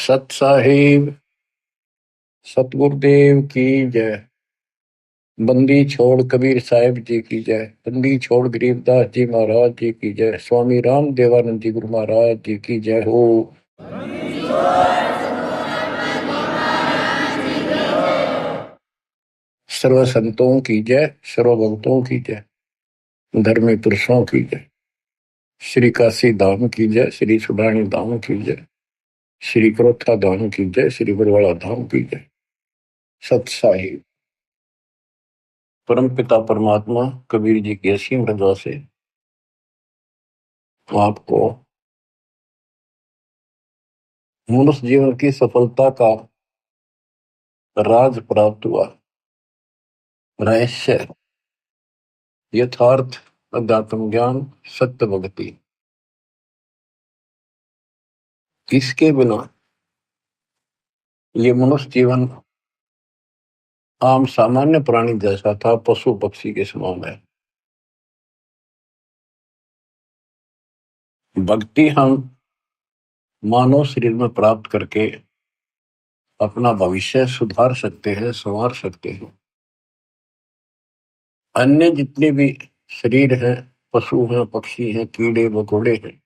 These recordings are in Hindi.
सत साहिब सतगुरुदेव की जय। बंदी छोड़ कबीर साहिब जी की जय। बंदी छोड़ गरीबदास जी महाराज जी की जय। स्वामी राम देवानंद जी गुरु महाराज जी की जय हो। सर्व संतों की जय, सर्व भक्तों की जय, धर्मी पुरुषों की जय। श्री काशी धाम की जय, श्री सुडानी धाम की जय, श्री क्रोथा धाम की जय, श्री बरवाड़ा धाम की जय। सत साहिब परम पिता परमात्मा कबीर जी की असीम रजा से आपको मनुष्य जीवन की सफलता का राज प्राप्त हुआ। रहस्य, यथार्थ, अध्यात्म ज्ञान, सत्य भक्ति। इसके बिना ये मनुष्य जीवन आम सामान्य प्राणी जैसा था, पशु पक्षी के समान है। भक्ति हम मानव शरीर में प्राप्त करके अपना भविष्य सुधार सकते हैं, संवार सकते हैं। अन्य जितने भी शरीर हैं, पशु हैं, पक्षी हैं, कीड़े मकोड़े हैं,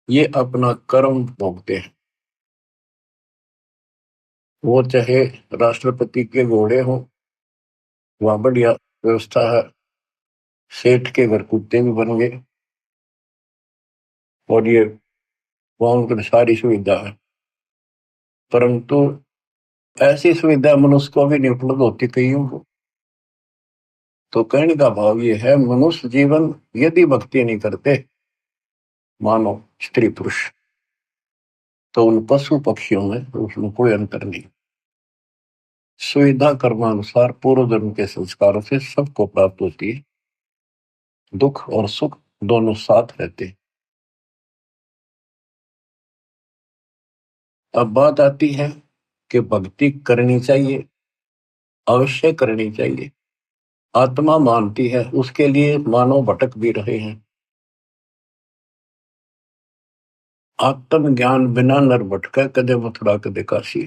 ये अपना कर्म भोगते हैं। वो चाहे राष्ट्रपति के घोड़े हों, वहां बढ़िया व्यवस्था है, सेठ के घर कुत्ते भी बन गए और ये वहां उनकी सारी सुविधा है। परंतु ऐसी सुविधा मनुष्य को भी नहीं उपलब्ध होती कईयों को। तो कहने का भाव ये है, मनुष्य जीवन यदि भक्ति नहीं करते मानो स्त्री पुरुष, तो उन पशु पक्षियों में उसमें कोई अंतर नहीं। सुविधा कर्मानुसार पूर्व जन्म के संस्कारों से सबको प्राप्त होती है। दुख और सुख दोनों साथ रहते हैं। अब बात आती है कि भक्ति करनी चाहिए, अवश्य करनी चाहिए। आत्मा मानती है, उसके लिए मानव भटक भी रहे हैं। आत्म ज्ञान बिना नर भटका, कदे मथुरा कदे काशी।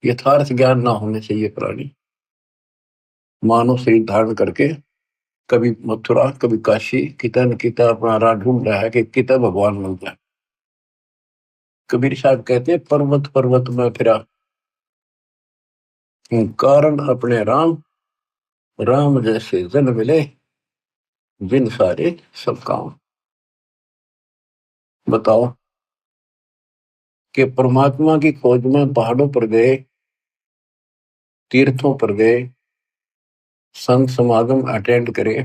यथार्थ ज्ञान ना होने चाहिए प्राणी मानव शरीर धारण करके कभी मथुरा कभी काशी, किता न किता अपना राह ढूंढ रहा है कि किता भगवान मिल जाए। कबीर साहब कहते हैं, पर्वत पर्वत में फिरा, कारण अपने राम, राम जैसे जन मिले, बिन सारे सब काम। बताओ कि परमात्मा की खोज में पहाड़ों पर गए, तीर्थों पर गए, संत समागम अटेंड करे,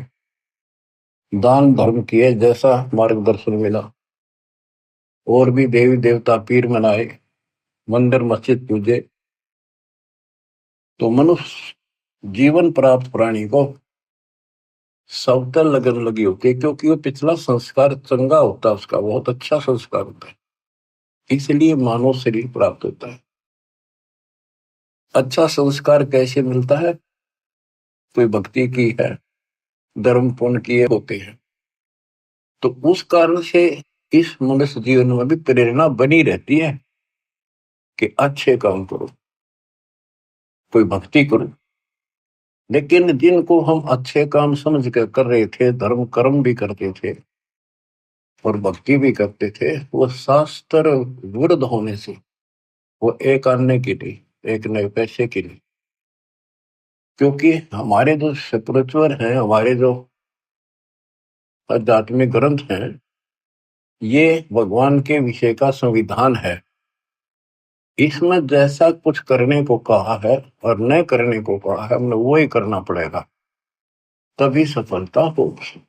दान धर्म किए, जैसा मार्गदर्शन मिला, और भी देवी देवता पीर मनाए, मंदिर मस्जिद पूजे, तो मनुष्य जीवन प्राप्त प्राणी को सबतर लगन लगी होती है, क्योंकि वो पिछला संस्कार चंगा होता है, उसका बहुत अच्छा संस्कार होता है, इसलिए मानव शरीर प्राप्त होता है। अच्छा संस्कार कैसे मिलता है? कोई भक्ति की है, धर्म पुण्य किए होते हैं, तो उस कारण से इस मनुष्य जीवन में भी प्रेरणा बनी रहती है कि अच्छे काम करो, कोई भक्ति करो। लेकिन जिनको हम अच्छे काम समझ कर रहे थे, धर्म कर्म भी करते थे और भक्ति भी करते थे, वो शास्त्र विरुद्ध होने से, वो एक आने की नहीं, एक नए पैसे की नहीं। क्योंकि हमारे जो स्पिरिचुअल हैं, हमारे जो आध्यात्मिक ग्रंथ हैं, ये भगवान के विषय का संविधान है। इसमें जैसा कुछ करने को कहा है और न करने को कहा है, हमने वो ही करना पड़ेगा, तभी सफलता होगी।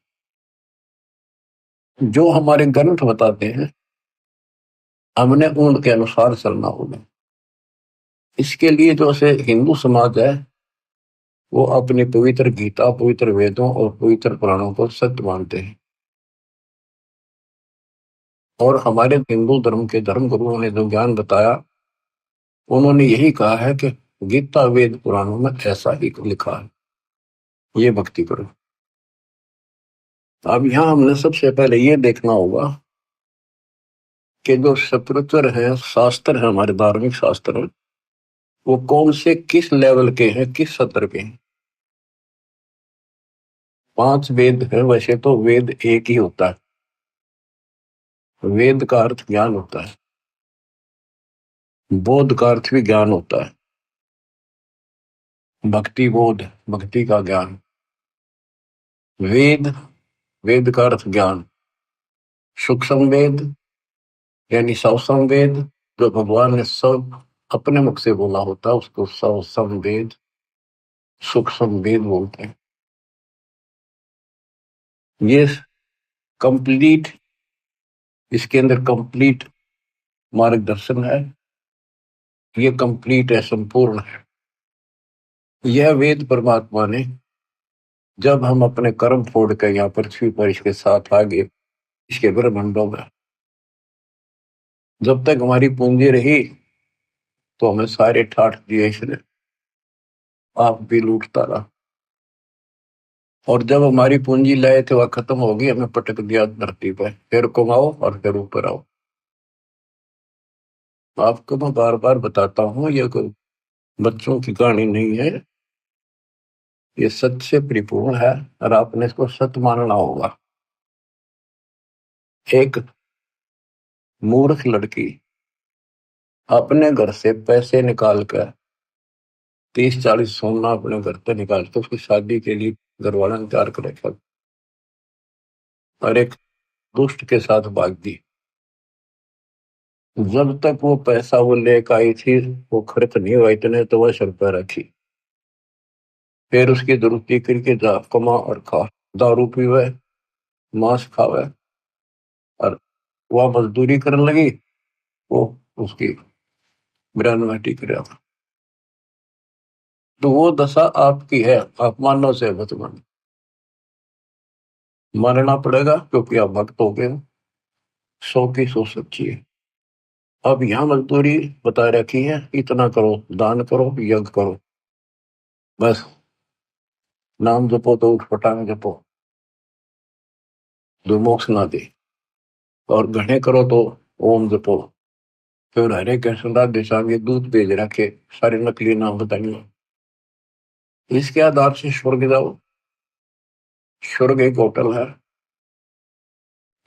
जो हमारे ग्रंथ बताते हैं, हमने उनके अनुसार चलना होगा। इसके लिए जो से हिंदू समाज है, वो अपनी पवित्र गीता, पवित्र वेदों और पवित्र पुराणों को सत्य मानते हैं। और हमारे हिंदू धर्म के धर्म गुरुओं ने जो ज्ञान बताया, उन्होंने यही कहा है कि गीता वेद पुराणों में ऐसा ही लिखा है, ये भक्ति करो। अब यहां हमने सबसे पहले ये देखना होगा कि जो स्पिरिचुअल है, शास्त्र है, हमारे धार्मिक शास्त्र, वो कौन से किस लेवल के हैं, किस स्तर के हैं। 5 वेद है। वैसे तो वेद एक ही होता है। वेद का अर्थ ज्ञान होता है। बोध का अर्थ भी ज्ञान होता है। भक्ति बोध, भक्ति का ज्ञान। वेद, वेद का अर्थ ज्ञान। सूक्ष्म वेद यानी सवसम वेद, जो भगवान ने सब अपने मुख से बोला होता है, उसको सवसम वेद, सूक्ष्म वेद बोलते हैं। ये कंप्लीट, इसके अंदर कंप्लीट मार्गदर्शन है। ये कंप्लीट है, संपूर्ण है। यह वेद परमात्मा ने, जब हम अपने कर्म फोड़ कर यहाँ पृथ्वी पर इसके साथ आगे, इसके ब्रह्मांडों में, जब तक हमारी पूंजी रही तो हमें सारे ठाठ दिए इसने, आप भी लूटता रहा। और जब हमारी पूंजी लाए थे वह खत्म हो गई, हमें पटक दिया धरती पर, फिर कमाओ और फिर ऊपर आओ। आपको मैं बार बार बताता हूँ, ये कोई बच्चों की कहानी नहीं है, ये सच से परिपूर्ण है और आपने इसको सत्य मानना होगा। एक मूर्ख लड़की अपने घर से पैसे निकाल कर 30-40 सोना अपने घर से निकाल कर उसकी शादी के लिए घर वाला ने तैयार कर रखा, और एक दुष्ट के साथ भाग दी। जब तक वो पैसा वो लेकर आई थी, वो खर्च नहीं हुआ इतने, तो वह सर पर रखी। फिर उसकी दुरुपति करके जा कमा और खा, दारू पीवे, मांस खावे, और वह मजदूरी करने लगी, वो उसकी ब्रह्मटी कर। तो वो दशा आपकी है, आप मानव से मत मान, मानना पड़ेगा क्योंकि आप भक्त हो गए। 100 की 100 सच्ची है। अब यहाँ मजदूरी बता रखी है, इतना करो, दान करो, यज्ञ करो, बस नाम जपो तो उठ पटांग जपो, जो मोक्ष ना दे। और घने करो तो ओम जपो। फिर हरे कृष्ण राधे श्याम ये दूध भेज रखे, सारे नकली नाम बताइए। इसके आधार से स्वर्ग जाओ। स्वर्ग एक होटल है,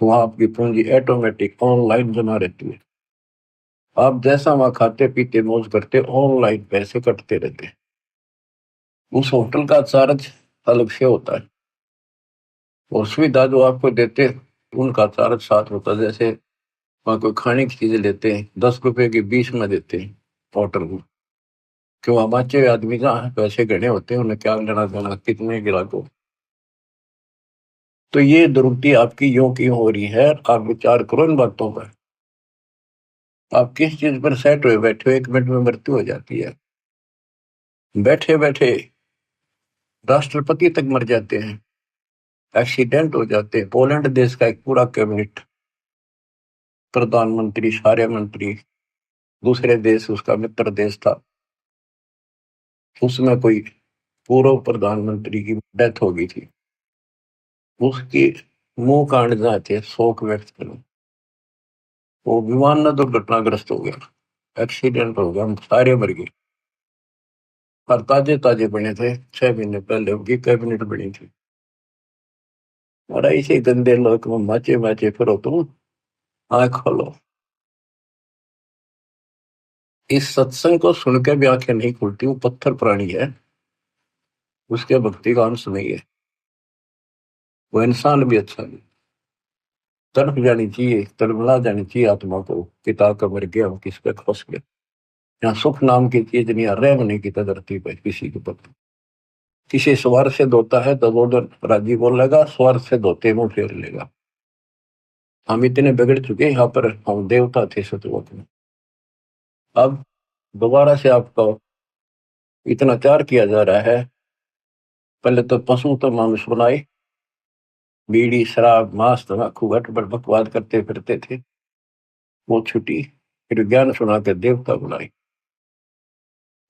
वहां आपकी पूंजी ऑटोमेटिक ऑनलाइन जमा रहती है। आप जैसा वहां खाते पीते मौज करते, ऑनलाइन पैसे कटते रहते हैं। उस होटल का चार्ज अलग से होता है, और सुविधा जो आपको देते उनका चार्ज साथ होता है। जैसे वहां कोई खाने की चीजें लेते हैं, 10 रुपए की 20 में देते हैं होटल में। क्यों, हमारे आदमी जहाँ पैसे गणे होते हैं, उन्हें क्या लेना देना कितने गिराको। तो ये दुर्गति आपकी यूं की हो रही है, आप विचार करो इन बातों पर। आप किस चीज पर सेट हुए बैठे हो, 1 मिनट में मृत्यु हो जाती है। बैठे बैठे राष्ट्रपति तक मर जाते हैं, एक्सीडेंट हो जाते हैं। पोलैंड देश का एक पूरा कैबिनेट, प्रधानमंत्री, सारे मंत्री, दूसरे देश, उसका मित्र देश था, उसमें कोई पूर्व प्रधानमंत्री की डेथ हो गई थी। उसकी मुंह कांड जाते शोक व्यक्त करें, वो विमान में दुर्घटनाग्रस्त हो गया, एक्सीडेंट हो गया, हम सारे मर गए। और ताजे ताजे बने थे, 6 महीने पहले उनकी कैबिनेट बनी थी। और ऐसे गंदे लोग में माचे माचे फिरो तुम, आंख खोलो। इस सत्संग को सुनकर भी आंखें नहीं खुलती, वो पत्थर प्राणी है, उसके भक्ति का अंश नहीं है। वो इंसान भी अच्छा नहीं, तड़प जानी चाहिए, तड़पला जानी चाहिए आत्मा को, पिता का मर गया किस पे फंस गया। यहाँ सुख नाम की चीज नहीं, रैम नहीं की धरती पर किसी के प्रति। किसी स्वर से धोता है तो वो राजी बोलेगा, स्वर से धोते मुंह फेर लेगा। हम इतने बिगड़ चुके, यहाँ पर हम देवता थे सतलोक में। अब दोबारा से आपको इतना प्यार किया जा रहा है। पहले तो पशु तो मानुष बनाए, बीड़ी शराब मांस तम्बाकू गटबड़ बकवाद करते फिरते थे, वो छुट्टी। फिर ज्ञान सुना के देवता बुलाई।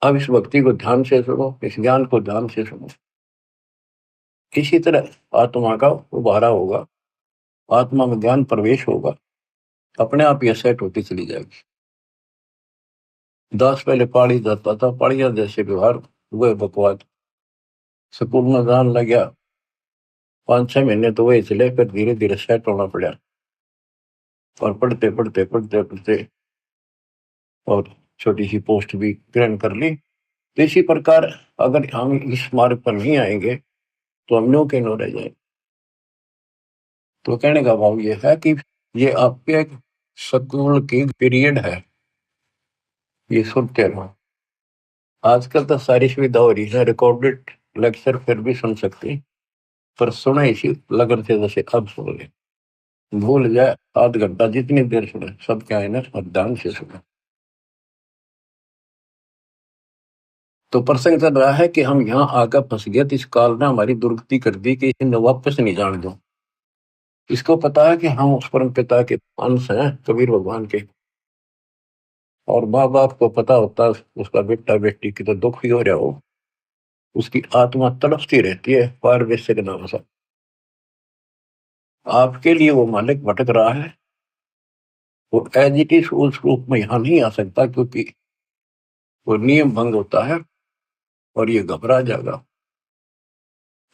अब इस भक्ति को ध्यान से सुनो, इस ज्ञान को ध्यान से सुनो। इसी तरह आत्मा का उबारा होगा, आत्मा में ज्ञान प्रवेश होगा, अपने आप ये सेट होती चली जाएगी। दास पहले पहाड़ी जाता था, पहाड़िया जैसे व्यवहार हुए बकवाद, स्कूल में जान लग गया, 5-6 महीने तो वही चले, फिर धीरे धीरे सेट होना पड़ा, और पढ़ते पढ़ते पढ़ते पढ़ते और छोटी सी पोस्ट भी ग्रहण कर ली। तो इसी प्रकार अगर हम इस मार्ग पर नहीं आएंगे तो हम नो के नो रह जाएंगे। तो कहने का भाव ये है कि ये आपके स्कूल की पीरियड है, ये सुनते रहो। आजकल तो सारी सुविधा हो रही है, रिकॉर्डेड लेक्चर फिर भी सुन सकते, पर सुना इसी लगन से जैसे अब सुन ले, भूल जाए आध घंटा जितनी देर सुने, सब क्या है ना, ध्यान से सुने। तो प्रसंग चल रहा है कि हम यहाँ आकर फंस गए, तो इस काल ने हमारी दुर्गति कर दी कि इन्हें वापस नहीं जाने दो। इसको पता है कि हम उस परम पिता के अंश हैं, कबीर भगवान के, और माँ बाप को पता होता है उसका बेटा बेटी की तो दुख ही हो रहा हो, उसकी आत्मा तड़पती रहती है पार वैसे के नाम से। आपके लिए वो मालिक भटक रहा है, वो एज इट इज उस रूप में यहाँ नहीं आ सकता, क्योंकि वो नियम भंग होता है और ये घबरा जाएगा,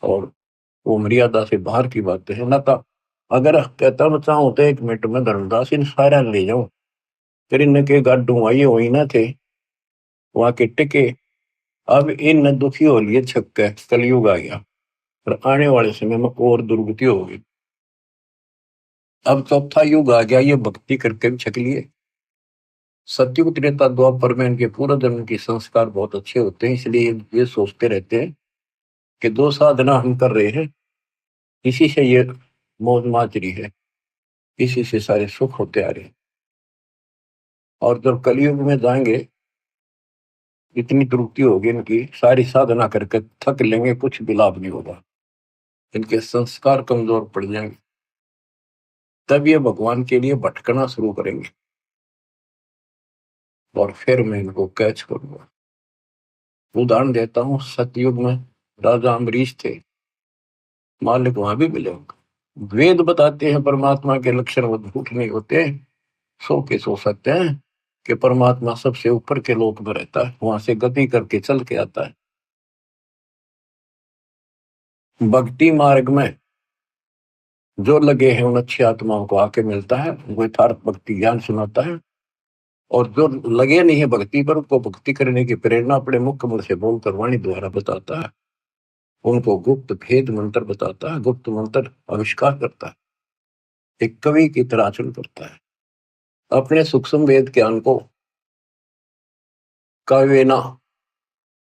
और वो मर्यादा से बाहर की बातें है ना। था अगर कहता मैं चाहूँ तो 1 मिनट में धर्मदास इन सारा ले जाऊं, फिर इनके गाड्डू आई हुई ना थे वहां के टिके, अब इन दुखी हो लिए छक्के, कलयुग आ गया, और आने वाले समय में और दुर्गति होगी। अब चौथा युग आ गया, ये भक्ति करके भी छक लिए। सतयुग त्रेता द्वापर में इनके पूर्व जन्म के संस्कार बहुत अच्छे होते हैं, इसलिए ये सोचते रहते हैं कि दो साधना हम कर रहे हैं, इसी से ये मौज माच रही है, इसी से सारे सुख होते आ रहे हैं। और जब कलयुग में जाएंगे, इतनी त्रुटि होगी इनकी, सारी साधना करके थक लेंगे, कुछ भी लाभ नहीं होगा, इनके संस्कार कमजोर पड़ जाएंगे, तब ये भगवान के लिए भटकना शुरू करेंगे, और फिर मैं इनको कैच करूंगा। उदाहरण देता हूँ, सतयुग में राजा अम्बरीश थे, मालिक वहां भी मिले होंगे। वेद बताते हैं परमात्मा के लक्षण वो झूठ नहीं होते, सो के सो सकते हैं कि परमात्मा सबसे ऊपर के लोक में रहता है, वहां से गति करके चल के आता है। भक्ति मार्ग में जो लगे हैं उन अच्छी आत्माओं को आके मिलता है, वो यथार्थ भक्ति ज्ञान सुनाता है, और जो लगे नहीं है भक्ति पर, उनको भक्ति करने की प्रेरणा अपने मुख्य मुख से बोलकर वाणी द्वारा बताता है, उनको गुप्त भेद मंत्र बताता है, गुप्त मंत्र आविष्कार करता है, एक कवि की तरह आचरण करता है, अपने सूक्ष्म वेद ज्ञान को काव्यना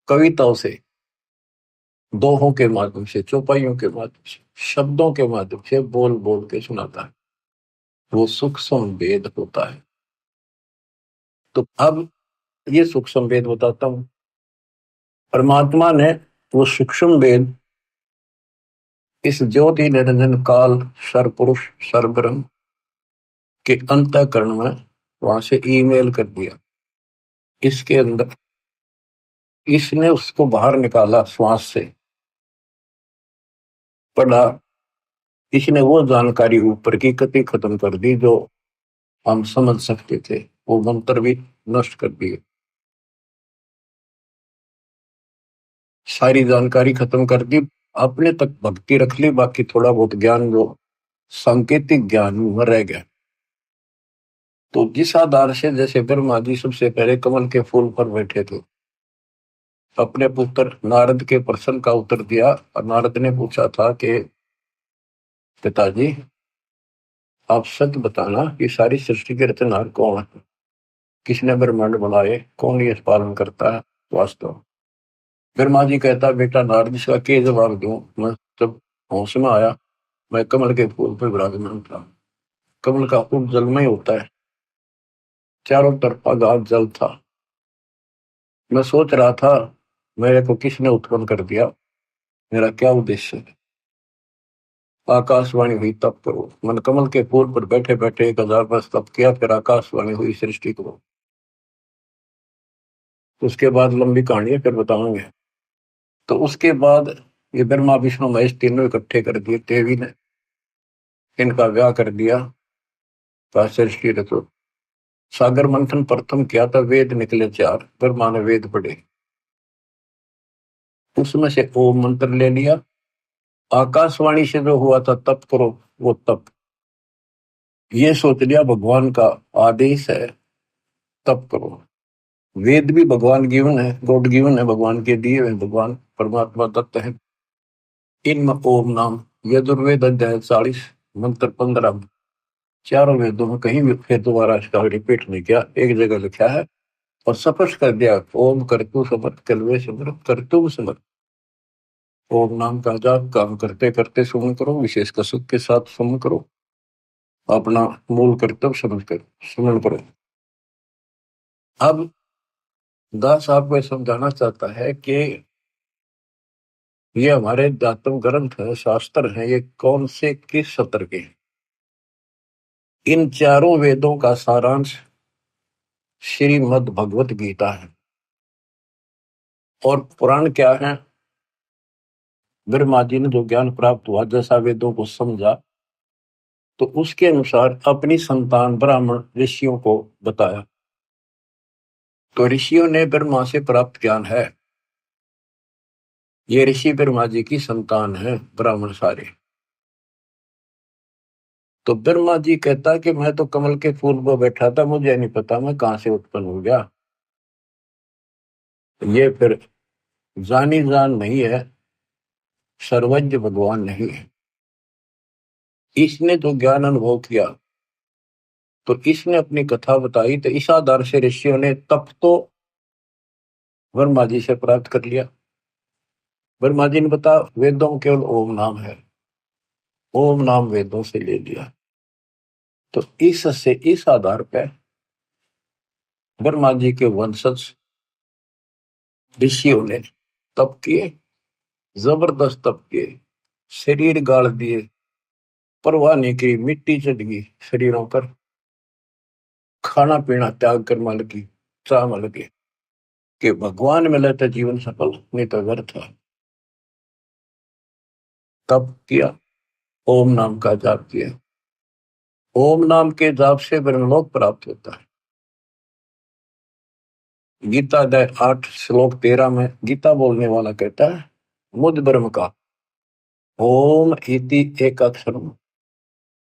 कविताओं से, दोहों के माध्यम से, चौपाइयों के माध्यम से, शब्दों के माध्यम से बोल बोल के सुनाता है, वो सूक्ष्म वेद होता है। तो अब ये सूक्ष्म वेद बताता हूं, परमात्मा ने वो सूक्ष्म वेद इस ज्योति निरंजन काल सर्वपुरुष सर्वब्रह्म के अंतःकरण में वहां से ईमेल कर दिया, इसके अंदर इसने उसको बाहर निकाला, श्वास से पढ़ा, इसने वो जानकारी ऊपर की कति खत्म कर दी जो हम समझ सकते थे, वो मंत्र भी नष्ट कर दिए, सारी जानकारी खत्म कर दी, अपने तक भक्ति रख ली, बाकी थोड़ा बहुत ज्ञान जो सांकेतिक ज्ञान में रह गया। तो जिस आधार से, जैसे ब्रह्मा जी सबसे पहले कमल के फूल पर बैठे थे, अपने पुत्र नारद के प्रश्न का उत्तर दिया, और नारद ने पूछा था कि पिताजी आप सच बताना कि सारी सृष्टि के रचनहार कौन है, किसने ब्रह्मांड बनाए, कौन ये पालन करता है वास्तव। ब्रह्मा जी कहता, बेटा नारद इसका क्या जवाब दूं, मैं जब होश में आया, मैं कमल के फूल पर विराजमान था, कमल का फूल जलमय होता है, चारों तरफा गाद जल था, मैं सोच रहा था मेरे को किसने उत्पन्न कर दिया, मेरा क्या उद्देश्य है। आकाशवाणी हुई तप करो, मन कमल के फूल पर बैठे बैठे 1000 वर्ष तप किया, फिर आकाशवाणी हुई सृष्टि करो। उसके बाद लंबी कहानी है, फिर बताऊंगे। तो उसके बाद ये ब्रह्मा विष्णु महेश तीनों इकट्ठे कर दिए, देवी ने इनका ब्याह कर दिया, पाश्चर्य श्री रचो सागर मंथन प्रथम किया था, वेद निकले 4, ब्रह्मा ने वेद पढ़े, उसमें से ओम मंत्र ले लिया। आकाशवाणी से जो हुआ था तप करो, वो तप, ये सोच लिया भगवान का आदेश है, तप करो। वेद भी भगवान गिवन है, गॉड गिवन है, भगवान के दिए हुए, भगवान परमात्मा दत्त है। इनमें ओम नाम, यजुर्वेद अध्याय 40 मंत्र 15, चारों वेदों में कहीं भी फिर दोबारा इसका रिपीट नहीं किया, एक जगह लिखा है और स्पष्ट कर दिया, ओम करतु समर्थ कलवे समर्थ करतु समर्थ। ओम नाम का जाप काम करते करते सुमन करो, विशेष कसक के साथ सुमन करो, अपना मूल कर्तव्य समझ कर सुमन करो। अब दास आपको समझाना चाहता है कि ये हमारे दातम ग्रंथ है, शास्त्र है, ये कौन से किस सत्र के? इन चारों वेदों का सारांश श्रीमद् भगवत गीता है। और पुराण क्या है? ब्रह्मा जी ने जो ज्ञान प्राप्त हुआ, जैसा वेदों को समझा, तो उसके अनुसार अपनी संतान ब्राह्मण ऋषियों को बताया। तो ऋषियों ने ब्रह्मा से प्राप्त ज्ञान है, ये ऋषि ब्रह्मा जी की संतान है, ब्राह्मण सारे। तो ब्रह्मा जी कहता कि मैं तो कमल के फूल पर बैठा था, मुझे नहीं पता मैं कहां से उत्पन्न हो गया। ये फिर जानी जान नहीं है, सर्वज्ञ भगवान नहीं है। इसने जो ज्ञान अनुभव किया, तो इसने अपनी कथा बताई, तो इस आधार से ऋषियों ने तप तो ब्रह्मा जी से प्राप्त कर लिया। ब्रह्मा जी ने बता, वेदों में केवल ओम नाम है, ओम नाम वेदों से ले लिया। तो इससे इस आधार पर ब्रह्मा जी के वंशज ऋषियों ने तप किए, जबरदस्त तप किए, शरीर गाड़ दिए, परवाह नहीं की, मिट्टी चढ़ गई शरीरों पर, खाना पीना त्याग कर मन की चाह मन लगे कि भगवान मिले तो जीवन सफल, नहीं तो व्यर्थ है। तप किया, ओम नाम का जाप किया। ओम नाम के जाप से ब्रह्मलोक प्राप्त होता है। गीता अध्याय 8 श्लोक 13 में गीता बोलने वाला कहता है, मुझ ब्रह्म का ओम इति एक अक्षर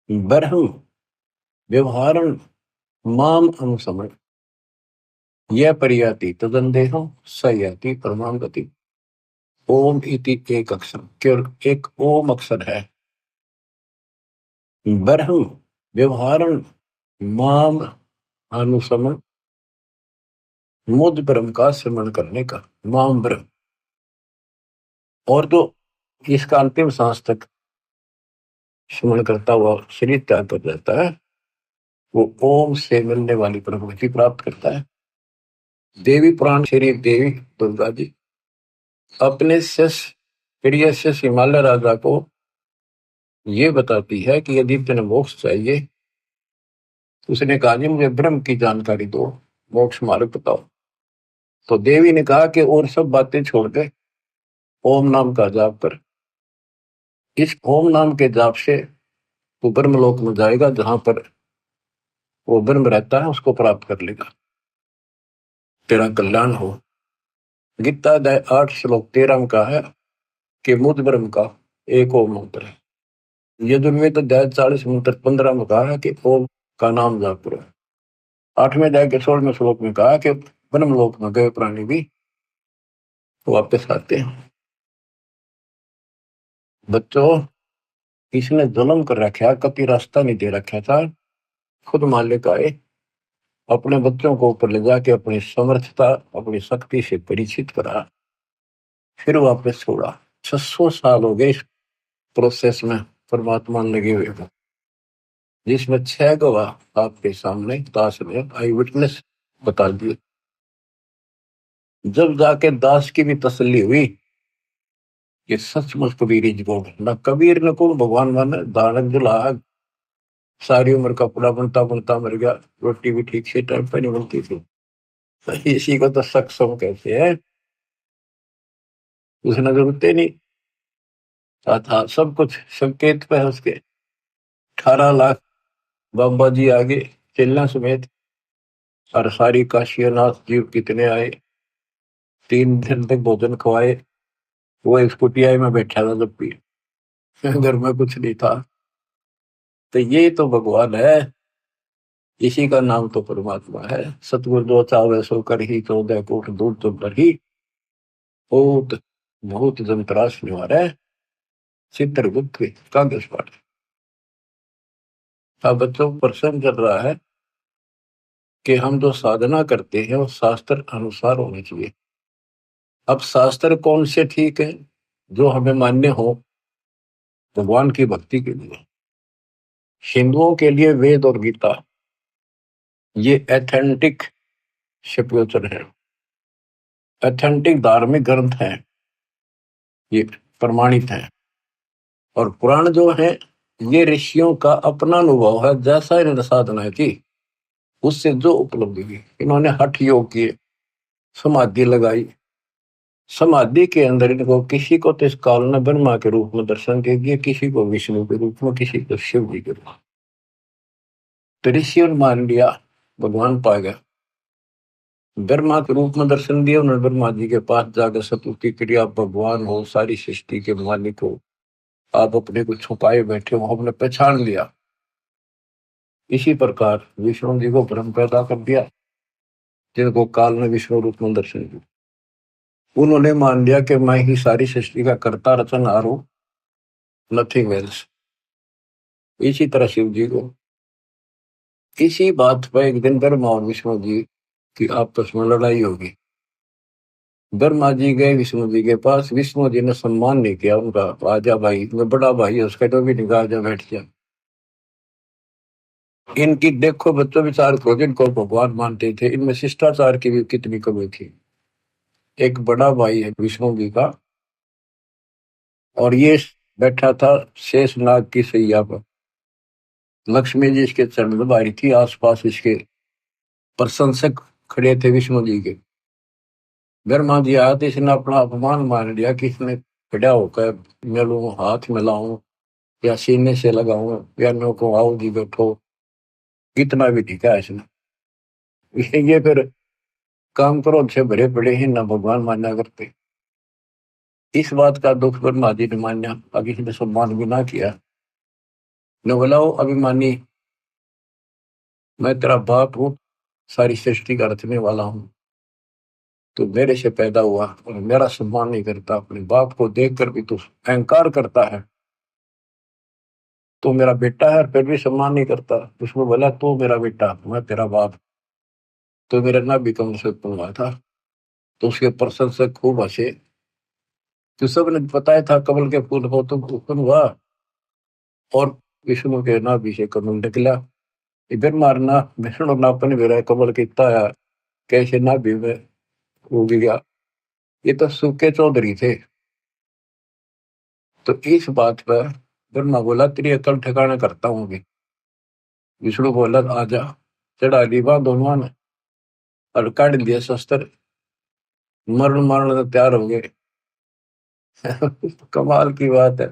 ब्रह्म व्यवहारं माम अनुसमण यह परियाति तदंदेह स याति परमां गति। ओम इति एक अक्षर, केवल एक ओम अक्षर है, ब्रह्म व्यवहारं माम अनुसमण, मुझ ब्रह्म का स्मरण करने का, माम ब्रह्म। और जो इसका अंतिम सांस तक स्मरण करता हुआ शरीर त्याग कर जाता है, वो ओम से मिलने वाली प्रगति प्राप्त करता है। देवी पुराण श्री देवी दुर्गा जी अपने शिष्य प्रिय शिष्य हिमालय राजा को ये बताती है कि यदि तुम्हें मोक्ष चाहिए, तो उसने कहा जी मुझे ब्रह्म की जानकारी दो, मोक्ष मार्ग बताओ। तो देवी ने कहा कि और सब बातें छोड़ दे, ओम नाम का जाप कर। इस ओम नाम के जाप से तू ब्रह्मलोक में जाएगा, जहां पर वो ब्रह्म रहता है उसको प्राप्त कर लेगा, तेरा कल्याण हो। गीता अध्याय 8 श्लोक 13 में कहा है कि मुझ ब्रह्म का एक ओम मंत्र है। यजुर्वेद अध्याय 40 मंत्र 15 में कहा है कि ओम का नाम जाप करो। 8वें अध्याय के 16वें श्लोक में कहा कि ब्रह्मलोक में गए प्राणी भी वापस आते हैं। बच्चों, इसने जुल्म कर रखा, कभी रास्ता नहीं दे रखा था, खुद मालिक आए, अपने बच्चों को ऊपर ले जाके अपनी समर्थता अपनी शक्ति से परिचित करा, फिर वापस छोड़ा। 600 साल हो गए इस प्रोसेस में परमात्मा लगे हुए हैं, जिसमें 6 गवाह आपके सामने दास ने आई विटनेस बता दिए। जब जाके दास की भी तसल्ली हुई कि सचमुच कबीर इज गॉड, न कबीर न को भगवान माने, दानक जुला, सारी उम्र कपड़ा बनता बनता मर गया, रोटी भी ठीक से टाइम पर नहीं बनती थी, तो इसी को तो सक्षम कहते हैं। उसने जरूरत नहीं था, सब कुछ संकेत पे है उसके। 18 लाख बाबा जी आगे चेला समेत और सारी काशीनाथ जी कितने आए, 3 दिन तक भोजन खवाए। वो एक कुटिया में बैठा था जब भी, घर में कुछ नहीं था। तो ये तो भगवान है, इसी का नाम तो परमात्मा है। सतगुरु जो चावे सो कर ही, 14 कोट दूर तो पर ही, भूत भूत जंत्रास निवारे, चित्रगुप्त कागज पाठ। अब बच्चों को प्रश्न चल रहा है कि हम जो साधना करते हैं वो शास्त्र अनुसार होनी चाहिए। अब शास्त्र कौन से ठीक है? जो हमें मान्य हो भगवान की भक्ति के लिए। हिंदुओं के लिए वेद और गीता ये एथेंटिक शिवयोचन है, एथेंटिक धार्मिक ग्रंथ है, ये प्रमाणित है। और पुराण जो है ये ऋषियों का अपना अनुभव है, जैसा इन्होंने साधना की उससे जो उपलब्धि हुई। इन्होंने हठ योग किए, समाधि लगाई, समाधि के अंदर इनको किसी को तो इस काल ने ब्रह्मा के रूप में दर्शन दे दिए, किसी को विष्णु के रूप में, किसी को शिव जी के रूप में। तो ऋषि ने मान लिया भगवान पा गया, ब्रह्मा के रूप में दर्शन दिया उन्होंने। ब्रह्मा जी के पास जाकर स्तुति करी, आप भगवान हो, सारी सृष्टि के मालिक हो, आप अपने को छुपाए बैठे हो, हमने पहचान लिया। इसी प्रकार विष्णु जी को ब्रह्म पैदा कर दिया, जिनको काल ने विष्णु रूप में दर्शन दिया। उन्होंने मान लिया कि मैं ही सारी सृष्टि का कर्ता रचनहार हूं, नथिंग एल्स। इसी तरह शिव जी को, इसी बात पर एक दिन ब्रह्मा और विष्णु जी की आपस में लड़ाई होगी। ब्रह्मा जी गए विष्णु जी के पास, विष्णु जी ने सम्मान नहीं किया उनका, आजा भाई, मैं बड़ा भाई है उसका, तो भी नहीं कहा आजा बैठ जा। इनकी देखो बच्चों विचार करो, जिनको भगवान मानते थे इनमें शिष्टाचार की भी कितनी कमी थी। एक बड़ा भाई है विष्णु जी का, और ये बैठा था शेषनाग की सैया पर, लक्ष्मी जी इसके चरण में भारी थी, आसपास इसके प्रशंसक खड़े थे विष्णु जी के। ब्रह्मा जी आया तो इसने अपना अपमान मान लिया कि इसने खड़ा होकर मिलूं, हाथ मिलाऊं या सीने से लगाऊं या नो को आओ जी बैठो, कितना भी दिखा इसने। ये फिर काम क्रोध से भरे पड़े ही ना भगवान मान्या करते। इस बात का दुख ब्रह्मा जी ने मान्या, अब इसने सम्मान भी ना किया। न बोला, अभिमानी, मैं तेरा बाप हूँ, सारी सृष्टि का रचने वाला हूँ, तो मेरे से पैदा हुआ और मेरा सम्मान नहीं करता, अपने बाप को देखकर भी तू अहंकार करता है, तो मेरा बेटा है फिर भी सम्मान नहीं करता। उसमें बोला तू मेरा बेटा, मैं तेरा बाप, तो मेरा ना भी कम से हुआ था। तो उसके प्रशंसक खूब हंसे। तो सबने बताया था कमल के फूल को तुम उत्पन्न हुआ, और विष्णु के नाभि से कमल निकला। इधर मारना विष्णु नापन भी रहा कमल कितना है, कैसे नाभि में उग गया। ये तो सूखे चौधरी थे। तो इस बात पर ब्रह्मा बोला तेरी अकल ठिकाना करता हूँ अभी। विष्णु बोला आजा, चढ़ा ली बात दोनों ने और काट दिया शस्त्र, मरण मरण तैयार हो गए। कमाल की बात है,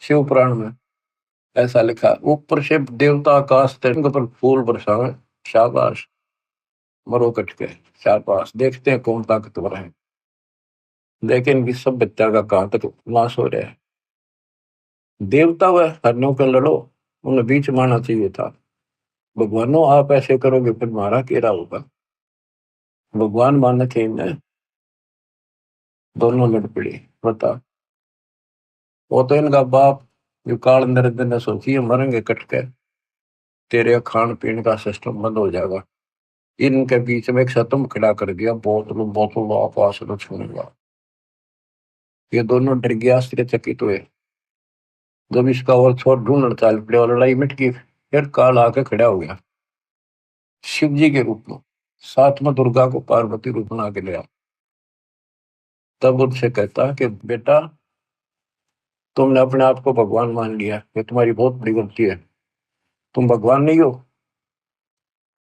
शिव पुराण में ऐसा लिखा, ऊपर से देवता आकाश तिरंग पर फूल बरसावे, शाबाश, मरो कट के, शाबाश, देखते हैं कौन ताकतवर है। लेकिन इनकी सब बच्चा का कहां तक नाश हो रहा है। देवता व हरणों का लड़ो, उन्हें बीच मारना चाहिए था। भगवानों आप ऐसे करोगे फिर मारा केरा होगा। भगवान मानना चाहिए ना, दोनों लड़ पड़े। बता, वो तो इनका बाप जो काल नरेंद्र ने सोची मरेंगे कट के, तेरे खान पीने का सिस्टम बंद हो जाएगा। इनके बीच में एक सतम खड़ा कर दिया, बोतल बोतल आपस में छूनेगा। ये दोनों डर गया, आश्चर्यचकित हुए। जब इसका और छोर ढूंढना चाल पड़े और लड़ाई मिट गई, फिर काल आके खड़ा हो गया शिव जी के रूप में, साथ में दुर्गा को पार्वती रूप बना के लिया। तब उनसे कहता कि बेटा तुमने अपने आप को भगवान मान लिया, ये तुम्हारी बहुत बड़ी गलती है। तुम भगवान नहीं हो,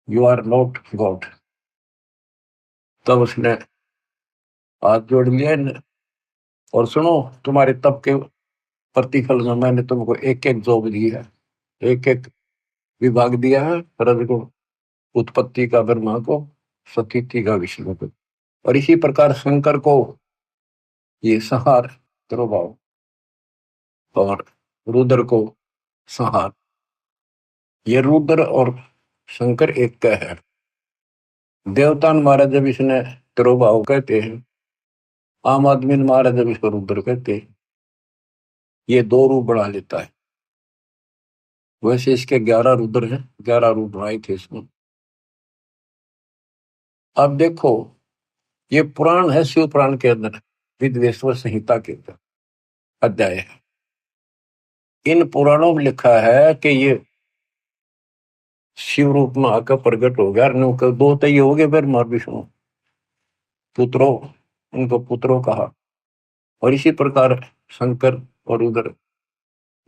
यू आर नॉट गॉड। तब उसने हाथ जोड़ लिया और सुनो, तुम्हारे तप के प्रतिफल में मैंने तुमको एक एक जॉब दी है, एक एक विभाग दिया है, रजगुण उत्पत्ति का ब्रह्मा को, स्थिति का विष्णु को। और इसी प्रकार शंकर को ये संहार तिरुभाव, और रुद्र को संहार। ये रुद्र और शंकर एक का है। देवतान महाराज जब इसने तिरुभाव कहते हैं, आम आदमी महाराज जब इसको रुद्र कहते हैं, ये दो रूप बना लेता है। वैसे इसके 11 रुद्र हैं, 11 रूप बनाए थे इसमें। अब देखो, ये पुराण है, शिव पुराण के अंदर विद्वेश्वर संहिता के अंदर अध्याय है। इन पुराणों में लिखा है कि ये शिव रूप में आकर प्रकट हो गया। दो तो ये हो गए, फिर मार विष्णु पुत्रों, उनको पुत्रों कहा। और इसी प्रकार शंकर और रुद्र,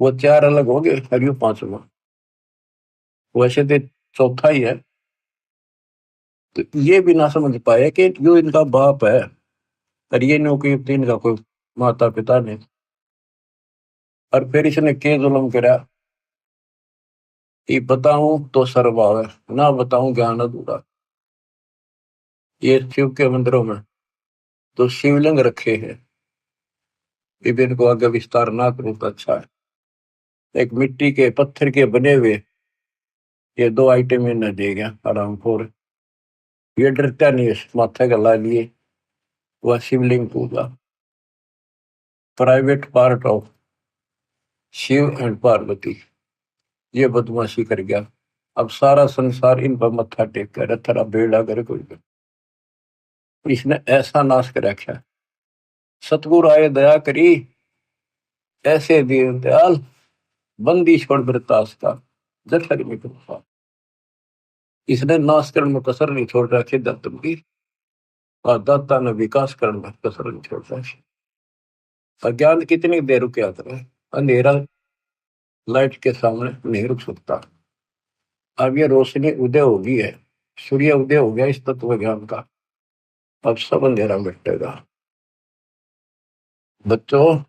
वो 4 अलग हो गए, हरियो 5वां। वैसे तो चौथा ही है। तो ये भी ना समझ पाए कि जो इनका बाप है, और ये नौकी इनका कोई माता पिता ने, और फिर इसने के जुल्म करा। ये बताऊं तो सर्वभाव है, ना बताऊं ज्ञान अधूरा। ये शिव के मंदिरों में तो शिवलिंग रखे हैं, इनको आगे विस्तार ना करूं तो अच्छा है। एक मिट्टी के पत्थर के बने हुए ये 2 आइटम इन्हें दे गया आराम खोर। ये डरता नहीं है, माथे का ला लिए वह शिवलिंग पूजा। Private part of Shiv and Parvati, ये बदमाशी कर गया। अब सारा संसार इन पर मत्था टेक कर थरा बेड़ा करे कोई। इसने ऐसा नाश कर रखा। सतगुरु आए दया करी, ऐसे दीन दयाल बंदी छोड़ वृतास का जठर में कृपा। इसने नाश करने में कसर नहीं छोड़ रखी दत्त की, और दाता ने विकास करने में कसर नहीं छोड़ रखी। अज्ञान कितनी देर रुक आता है, अंधेरा लाइट के सामने नहीं रुक सकता। अब ये रोशनी उदय हो गई है, सूर्य उदय हो गया इस तत्व ज्ञान का। अब सब अंधेरा मिटेगा। बच्चों,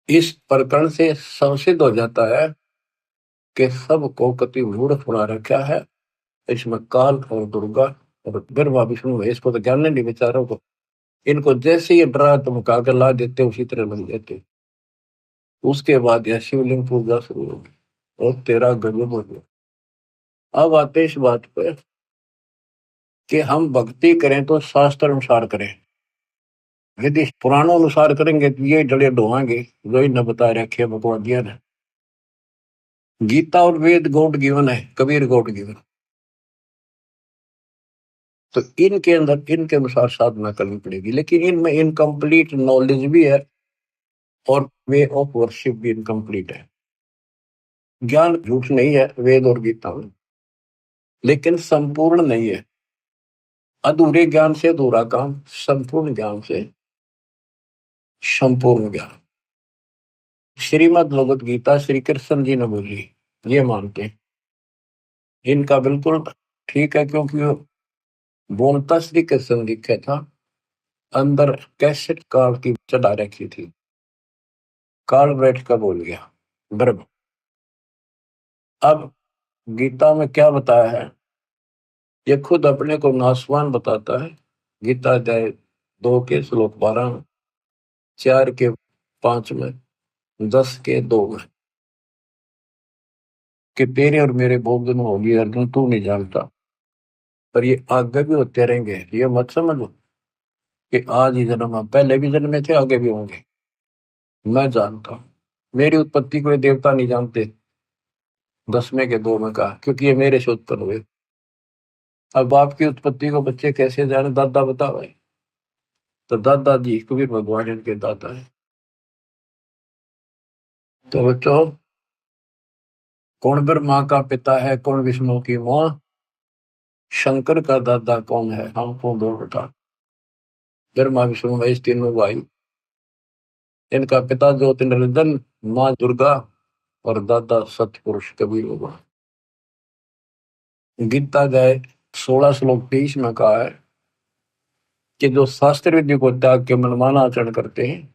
इस प्रकरण से संसिद्ध हो जाता है कि सबको कति मूर्ख बना रखा है। इसमें काल और दुर्गा और ब्रह्मा विष्णु है, इसको तो ज्ञान नहीं बेचारों को। इनको जैसे ये डरा धमका कर ला देते उसी तरह लग देते। उसके बाद यह शिवलिंग पूजा शुरू होगी और तेरा गजब हो गया। अब आते इस बात पर कि हम भक्ति करें तो शास्त्र अनुसार करें। यदि पुराणों अनुसार करेंगे तो ये जड़े ढोएंगे जो इन्हें बता रखे भगवान जी ने। गीता और वेद गॉड गिवन है, कबीर गॉड गिवन। तो इनके अंदर इनके अनुसार साधना करनी पड़ेगी, लेकिन इनमें इनकम्प्लीट नॉलेज भी है और वे ऑफ वर्शिप भी इनकम्प्लीट है। ज्ञान झूठ नहीं है वेद और गीता में, लेकिन संपूर्ण नहीं है। अधूरे ज्ञान से अधूरा काम, संपूर्ण ज्ञान से संपूर्ण ज्ञान। श्रीमद् भगवद गीता श्री कृष्ण जी ने बोली, ये मानते हैं। इनका बिल्कुल ठीक है, क्योंकि वो बोलता श्री कृष्ण लिखा था, अंदर कैसेट काल की चढ़ा रखी थी। काल बैठ कर बोल गया ब्रह्म। अब गीता में क्या बताया है, ये खुद अपने को नासवान बताता है। गीता अध्याय 2 के श्लोक 12 में, 4 के 5 में, 10 के 2 में, कि तेरे और मेरे भोजन होगी अर्जुन, तू नहीं जानता, पर ये आगे भी होते रहेंगे। ये मत समझो कि आज ही जन्म है, पहले भी जन्म में थे, आगे भी होंगे। मैं जानता हूं, मेरी उत्पत्ति को ये देवता नहीं जानते। 10वें के 2 में कहा, क्योंकि ये मेरे से उत्पन्न हुए। अब बाप की उत्पत्ति को बच्चे कैसे जाने, दादा बताओ भाई। तो दादाजी कबीर भगवान इनके दादा है। तो बच्चों, कौन ब्रह्मा का पिता है, कौन विष्णु की मां, शंकर का दादा कौन है, हमको दो बता। ब्रह्मा विष्णु महेश तीनों भाई। इनका पिता ज्योतिर्नंदन, मां दुर्गा और दादा सतपुरुष कबीर भगवान। गीता अध्याय 16 श्लोक 23 में कहा है कि जो शास्त्र विधि को त्याग के मनमाना आचरण करते हैं,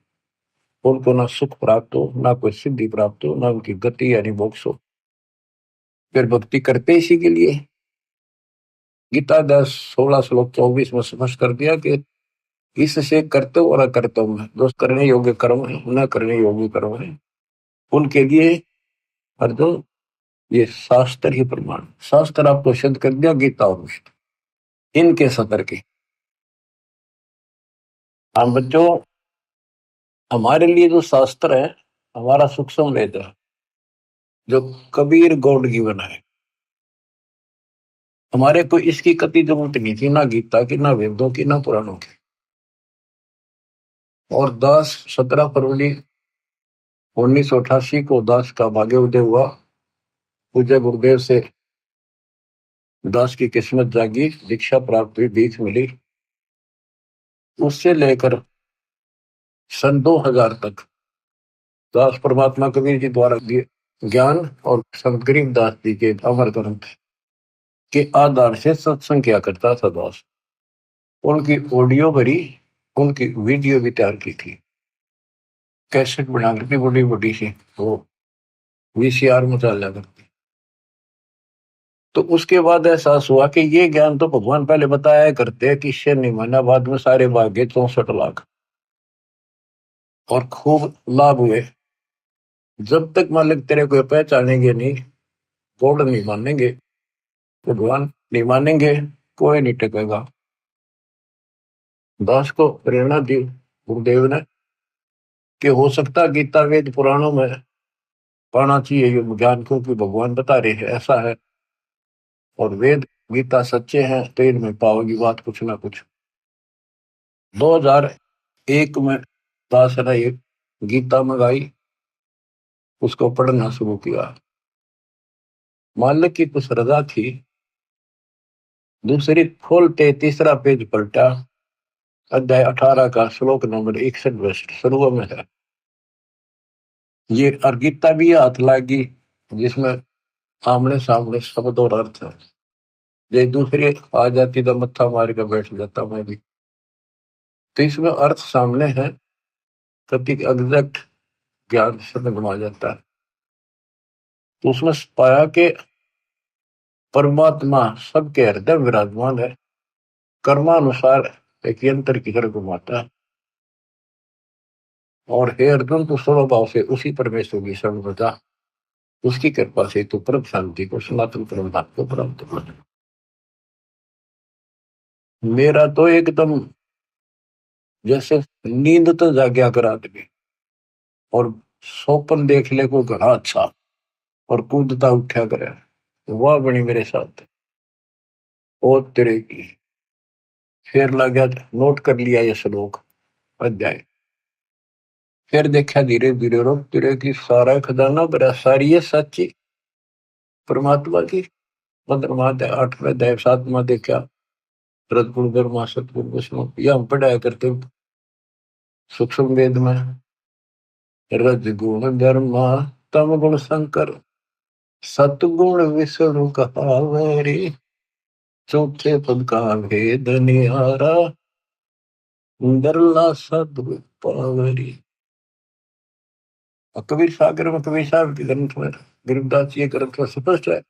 उनको ना सुख प्राप्त हो, ना कोई सिद्धि प्राप्त हो, ना उनकी गति यानी मोक्ष हो। फिर भक्ति करते इसी के लिए। गीता 10, 16 श्लोक 24 में स्पष्ट कर दिया कि इससे करते और अकर्तव्य में जो करने योग्य कर्म है, न करने योग्य कर्म है, उनके लिए अर्जुन ये शास्त्र ही प्रमाण। शास्त्र आपको सिद्ध कर दिया, गीता और इनके सतर के। हम बच्चों, हमारे लिए जो शास्त्र है हमारा सूक्ष्म वेद है, जो कबीर गॉड गिवन है। हमारे को इसकी कति जरूरत नहीं थी, ना गीता की, ना वेदों की, ना पुराणों की। और 17 फरवरी 1988 को दास का भाग्य उदय हुआ। पूज्य गुरुदेव से दास की किस्मत जागी, दीक्षा प्राप्त हुई, दीख मिली। उससे लेकर सन 2000 तक दास परमात्मा कबीर जी द्वारा दिए ज्ञान और संत गरीबदास जी के अमर ग्रंथ के आधार से सत्संग किया करता था दास। उनकी ऑडियो भरी, उनकी वीडियो भी तैयार की थी, कैसेट बना करती बड़ी बड़ी सी, वो वीसीआर में चल करती। तो उसके बाद एहसास हुआ कि ये ज्ञान तो भगवान पहले बताया करते हैं, किससे नहीं माना। बाद में सारे भाग्य 64 लाख और खूब लाभ हुए। जब तक मालिक तेरे को पहचानेंगे नहीं, गॉड नहीं मानेंगे, भगवान नहीं मानेंगे, कोई नहीं टिकेगा। दास को प्रेरणा दी गुरुदेव ने कि हो सकता गीता वेद पुराणों में पाना चाहिए ये ज्ञान को, कि भगवान बता रहे हैं ऐसा है, और वेद गीता सच्चे हैं तो इनमें पाओगी बात कुछ ना कुछ। 2001 में दास ने ये गीता मंगाई, उसको पढ़ना शुरू किया। मालिक की कुछ रजा थी, दूसरी खोलते तीसरा पेज पलटा, अध्याय 18 का श्लोक नंबर 61 शुरू में है। ये और गीता भी हाथ लागी, जिसमें आमने सामने शब्द और अर्थ है। ये दूसरी आ जाती तो मत्था मार के बैठ जाता मैं भी। तो इसमें अर्थ सामने है, प्रतीक एग्जैक्ट ज्ञान समझ में आ जाता है। तो उसमें पाया कि परमात्मा सबके हृदय विराजमान है, कर्मानुसार एक यंत्र की तरह घुमाता है। और हे अर्जुन, तो स्वभाव से उसी परमेश्वर की शरण में जा, उसकी कृपा से तू परम शांति को, सनातन परम धाम को प्राप्त कर। मेरा तो एकदम जैसे नींद तो जाग्या कर आदमी, और सोपन देख ले को घना अच्छा, और कूदता उठा करे, वह बनी मेरे साथ ओ तेरे की। फिर लगा नोट कर लिया ये श्लोक अध्याय, फिर देखा धीरे धीरे रो तेरे की सारा खजाना बड़ा सारी है सच्ची परमात्मा की। 8वें अध्याय 7वां देखा, रजगुण ब्रह्मा सतगुण विष्णु, यह हम पढ़ाया करते सूक्ष्म वेद में। रजगुण ब्रह्मा तम गुण शंकर, सतगुण विष्णु कहावरी, चौथे पद का भेद निहारा, दरला सद्गुण पावरी। कबीर सागर में, कबीर साहब के ग्रंथ में, गरीबदास जी के ग्रंथ में स्पष्ट है,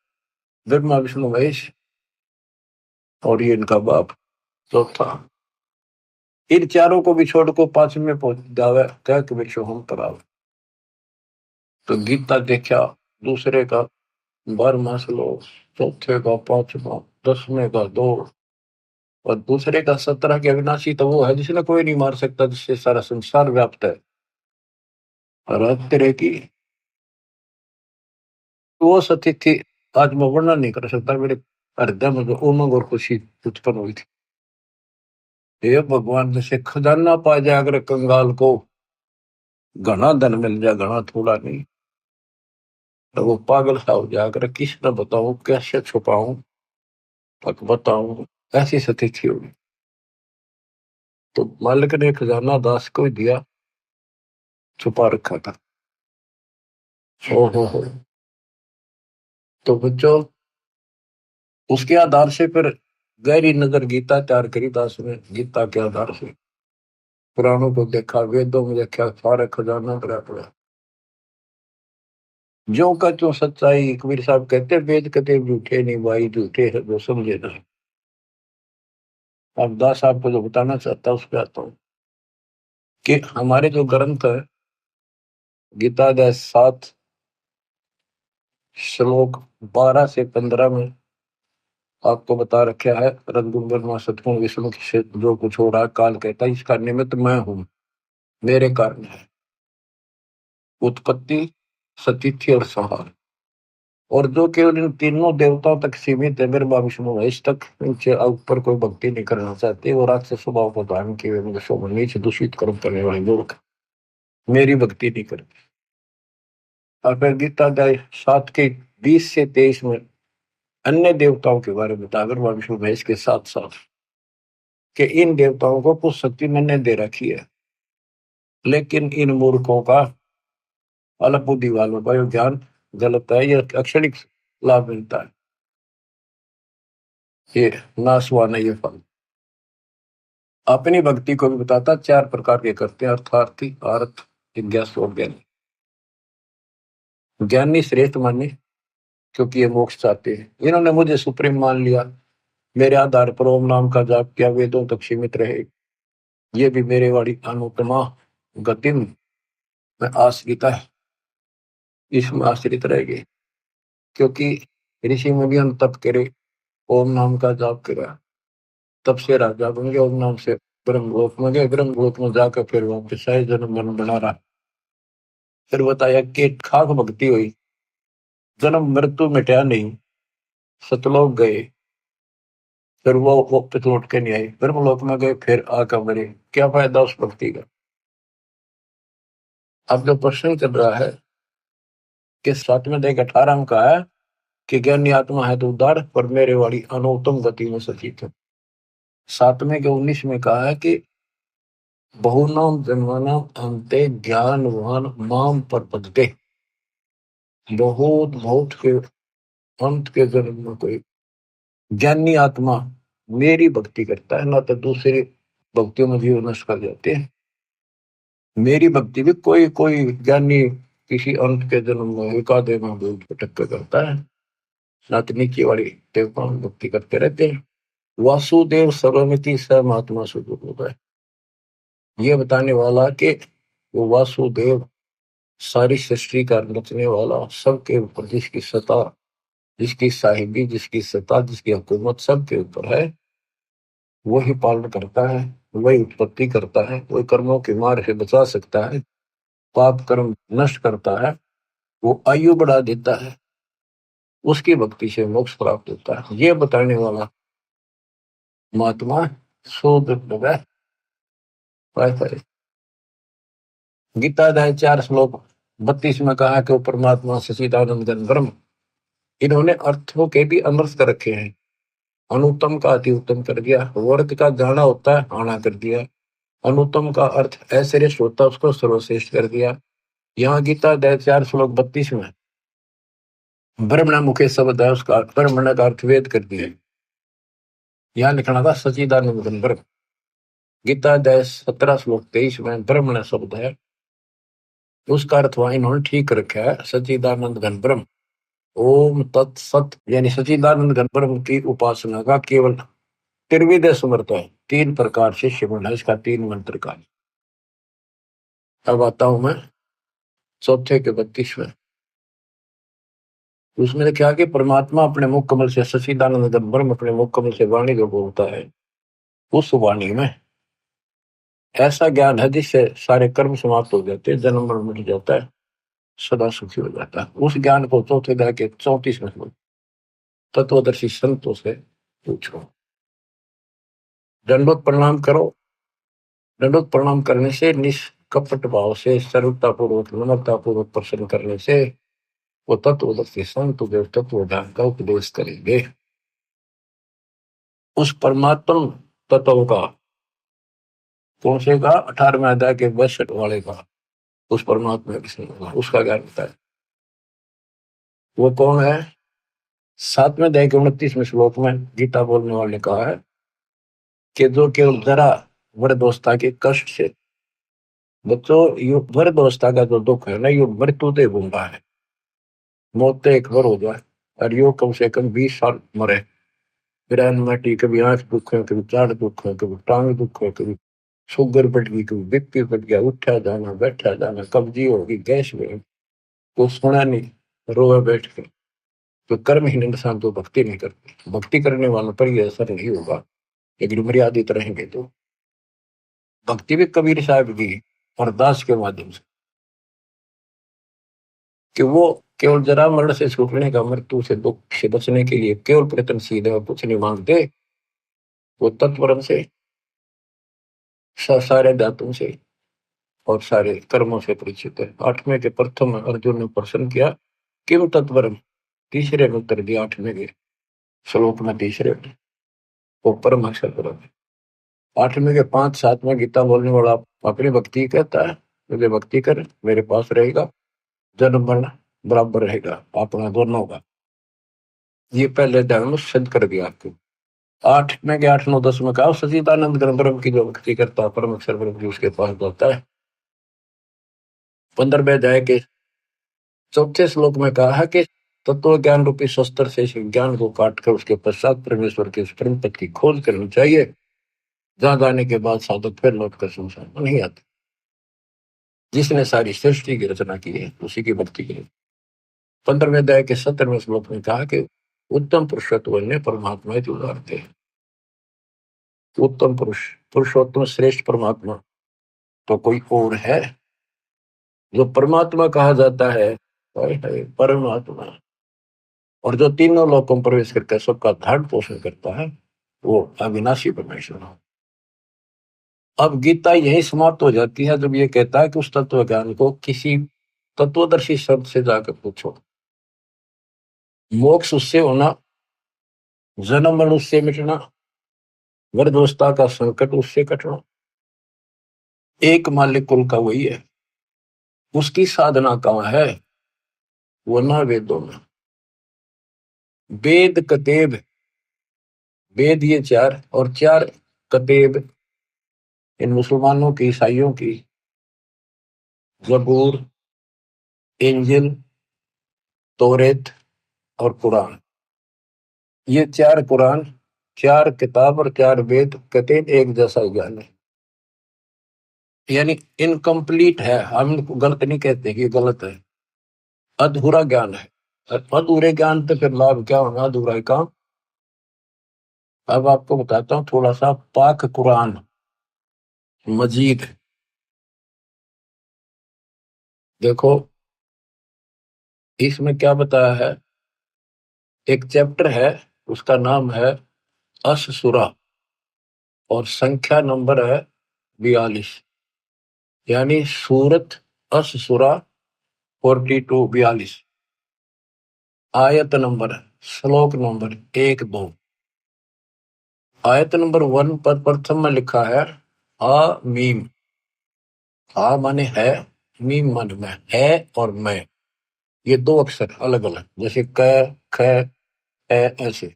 ब्रह्मा विष्णु महेश और ये इनका बाप चौथा। इन चारों को भी छोड़ को 5वें में पहुंच जावे, क्या कबीर शो हम करावे। तो गीता देखा, दूसरे का 12वां श्लोक, चौथे का 5वां, 10वें का 2, और दूसरे का 17 के अविनाशी तो वो है जिसने कोई नहीं मार सकता, जिससे सारा संसार व्याप्त है। और तेरे की वो सतिथि आज मैं वर्णन नहीं कर सकता, मेरे हृदय में जो उमंग और खुशी उत्पन्न हुई थी। हे भगवान, जैसे खजाना पा जाए अगर कंगाल को, घना धन मिल जाए, घना थोड़ा नहीं, तो वो पागल सा हो जाकर किस न बताऊं, कैसे छुपाऊं, तक बताऊं, ऐसी स्थिति होगी। तो मालिक ने खजाना दास को ही दिया, छुपा रखा था। हो। तो बच्चों, उसके आधार से फिर गहरी नजर गीता तैयार करी दास ने। गीता के आधार से पुराणों को देखा, वेदों में देखा, सारे खजाना भरा पड़ा। ज्यों का त्यों सच्चाई। कबीर साहब कहते हैं, वेद कते झूठे नहीं भाई, झूठे है जो समझे ना। अब दास साहब को जो बताना चाहता हूँ उस पर आता हूँ कि हमारे जो ग्रंथ है, गीता अध्याय 7 श्लोक 12 से 15 में आपको बता रखा है, रघुबर सतगुण विष्णु से जो कुछ हो रहा, काल कहता है इसका निमित्त मैं हूं, मेरे कारण है उत्पत्ति, सतिथि और संहार। और जो केवल इन तीनों देवताओं तक सीमित है, ब्रह्मा विष्णु महेश तक, इनसे ऊपर कोई भक्ति नहीं करना चाहते, वो राक्षस स्वभाव को धारण किए हुए नीच दूषित कर्म करने वाले लोग मेरी भक्ति नहीं करते। और फिर गीता अध्याय 7 के 20 से 23 में अन्य देवताओं के बारे में बता, ब्रह्मा विष्णु महेश के साथ साथ कि इन देवताओं को कुछ शक्ति मैंने दे रखी है, लेकिन इन मूर्खों का, अल्प बुद्धि वालों का ये ज्ञान गलत है, ये अक्षणिक लाभ मिलता है, ये नाशवान है ये फल। अपनी भक्ति को भी बताता, 4 प्रकार के करते हैं, अर्थार्थी, अर्थ, जिज्ञासु और ज्ञानी। ज्ञानी श्रेष्ठ माने क्योंकि ये मोक्ष चाहते हैं, इन्होंने मुझे सुप्रीम मान लिया, मेरे आधार पर ओम नाम का जाप किया, वेदों तक सीमित रहे, ये भी मेरे वाली अनुपमा गति में आश्रित है, इसमें आश्रित रहेगी। क्योंकि ऋषि मुनि तप करे, ओम नाम का जाप करा, तब से राजा बन गए, ओम नाम से ब्रह्मलोक में गए, ब्रह्मलोक में जाकर फिर वहां पे 100 जन्म मन बना रहा। फिर बताया कि खाक भक्ति हुई, जन्म मृत्यु मिटाया नहीं, सतलोक गए, फिर वो वापस लौट के नहीं आई, ब्रह्मलोक में गए, फिर आकर मरे, क्या फायदा उस भक्ति का। अब जो प्रश्न चल रहा है कि 7वें अध्याय 18 में कहा है कि ज्ञानी आत्मा है तो उदार, पर मेरे वाली अनुत्तम गति में सचित है। 7वें के 19 में कहा है कि बहुनाम जन्मनाम अंते ज्ञानवान माम प्रपद्यते, बहुत बहुत के अंत के जन्म में कोई ज्ञानी आत्मा मेरी भक्ति करता है, ना तो दूसरी भक्तियों में जीव नष्ट कर जाते हैं। मेरी भक्ति भी कोई कोई ज्ञानी किसी अंत के जन्म में एकादे में भटक कर करता है, ना तो नीचे वाली देवताओं में भक्ति करते रहते हैं। वासुदेव सर्वमिति स महात्मा सुदुर्लभ है, ये बताने वाला कि वो वासुदेव सारी सृष्टि का रचने वाला, सबके ऊपर जिसकी सत्ता, जिसकी साहिबी, जिसकी सत्ता, जिसकी हुकूमत सबके ऊपर है, वही पालन करता है, वही उत्पत्ति करता है, वही कर्मों की मार से बचा सकता है, पाप कर्म नष्ट करता है, वो आयु बढ़ा देता है, उसकी भक्ति से मोक्ष प्राप्त होता है, ये बताने वाला महात्मा शोध गीता अध्याय 4 श्लोक 32 में कहा कि परमात्मा सच्चिदानंद घन ब्रह्म। इन्होंने अर्थों के भी अनर्थ कर रखे हैं, अनुत्तम का अति उत्तम कर दिया, वर्ग का जाना होता है आना कर दिया, अनुत्तम का अर्थ अश्रेष्ठ होता है उसको सर्वश्रेष्ठ कर दिया। यहाँ गीता अध्याय 4 श्लोक 32 में ब्रह्मण मुखे शब्द है, उसका ब्रह्मण का अर्थ वेद कर दिया, यहाँ लिखना था सच्चिदानंद घन ब्रह्म। गीता अध्याय 17 श्लोक 23 में ब्रह्मण शब्द है, उसका अर्थ वहां इन्होंने ठीक रखा है, सच्चिदानंद घन ब्रह्म। ओम तत्सत यानी सच्चिदानंद घन ब्रह्म की उपासना का केवल त्रिविध समर्थ है, 3 प्रकार से शिवण है इसका, 3 मंत्र का। अब आता हूं मैं चौथे के 32 में, उसमें क्या कि परमात्मा अपने मुख कमल से, सच्चिदानंद घन ब्रह्म अपने मुख कमल से वाणी जो बोलता है, उस वाणी में ऐसा ज्ञान है जिससे सारे कर्म समाप्त हो जाते हैं, जन्म मरण मिट जाता है, सदा सुखी हो जाता है। उस ज्ञान को चौथे अध्याय के 34 में तत्वदर्शी संतों से पूछो, दंडोत प्रणाम करो। दंडोत प्रणाम करने से, निष्कपट भाव से, सरलता पूर्वक, नम्रता पूर्वक प्रसन्न करने से वो तत्वदर्शी संत जो तत्व ज्ञान का उपदेश करेंगे। उस परमात्म तत्व का, कौन से का, 18वें अध्याय के 62 वाले का, उस परमात्मा का उसका ज्ञान होता है। वो कौन है? 7वें अध्याय के 29वें श्लोक में गीता बोलने वाले ने कहा है कि जो केवल जरा वृद्धावस्था के कष्ट से, बच्चों, वृद्धावस्था का जो दुख है ना, ये मृत्यु से भूंगा है, मौत तो एक बार हो जाए, और यो कम से कम 20 साल मरे, फिर एनमाटी, कभी आंख दुख है, कभी चाड़ दुख है, कभी टांग दुख है, कभी शुगर बढ़ गई, कभी बीपी बढ़ गया, उठा जाना बैठा जाना, कब्जी होगी, गैस में, तो सुना नहीं, रोए बैठ के। तो कर्महीन इंसान तो भक्ति नहीं करते, भक्ति करने वालों पर यह असर नहीं होगा, लेकिन मर्यादित रहेंगे तो। भक्ति भी कबीर साहब की अरदास के माध्यम से, कि वो केवल जरा मरण से छूटने का, मृत्यु से दुख से बचने के लिए केवल प्रयत्नशील है और कुछ नहीं मांगते। वो तत्परम से, सारे धातुओं से और सारे कर्मों से परिचित है। आठवें के प्रथम अर्जुन ने प्रश्न किया, किम तत्परम, तीसरे में उत्तर दिया, आठवें के श्लोक में तीसरे में, वो परम अक्षर परम है। आठवें के 5-7 में गीता बोलने वाला अपनी भक्ति कहता है, मुझे भक्ति कर मेरे पास रहेगा, जन्म मरण बराबर रहेगा अपना दोनों का। ये पहले ध्यान में सिद्ध कर दिया आपको। 8 में के 8, 9, 10 में कहा, सचिदानंद घन ब्रह्म की जो भक्ति करता है, परम अक्षर ब्रह्म जी उसके पास जाता है। 15वें अध्याय के चौथे श्लोक में कहा है कि तत्व ज्ञान रूपी शस्त्र से इस ज्ञान को काट कर उसके पश्चात परमेश्वर के परम पद की खोज करनी चाहिए, जहां जाने के बाद साधक फिर लौट कर संसार में नहीं आते। जिसने सारी सृष्टि की रचना की है उसी की भक्ति की। 15वें अध्याय के 17वें श्लोक में कहा कि उत्तम पुरुषत्व ने परमात्मा के उदाहरण थे। उत्तम पुरुष, पुरुषोत्तम श्रेष्ठ परमात्मा तो कोई और है जो परमात्मा कहा जाता है, परमात्मा, और जो तीनों लोकों में प्रवेश करके सबका धारण पोषण करता है, वो अविनाशी परमेश्वर है। अब गीता यही समाप्त हो जाती है जब ये कहता है कि उस तत्व ज्ञान को किसी तत्वदर्शी शब्द से जाकर पूछो। मोक्ष उससे होना, जन्म मरण उससे मिटना, वृद्धावस्था का संकट उससे कटना, एक मालिक कुल का वही है। उसकी साधना कहाँ है? वो ना वेदों में। वेद कतेब, वेद ये 4 और 4 कतेब इन मुसलमानों की, ईसाइयों की, जबूर, इंजिल, तौरेत और कुरान। ये 4 कुरान, 4 किताब और 4 वेद कतेब एक जैसा ज्ञान है, यानी इनकम्प्लीट है। हम इनको गलत नहीं कहते कि गलत है, अधूरा ज्ञान है। अधूरे ज्ञान तो फिर लाभ क्या होगा, अधूरा ही काम। अब आपको बताता हूँ थोड़ा सा पाक कुरान मजीद। देखो इसमें क्या बताया है, एक चैप्टर है उसका नाम है अश-सूरा और संख्या नंबर है 42, यानी सूरत अश-सूरा 42, आयत नंबर, श्लोक नंबर 1-2। आयत नंबर 1 पर प्रथम में लिखा है आ मीम। आ माने है, मीम माने मैं, है और मैं, ये 2 अक्षर अलग अलग, जैसे क, ख, ए, ऐसे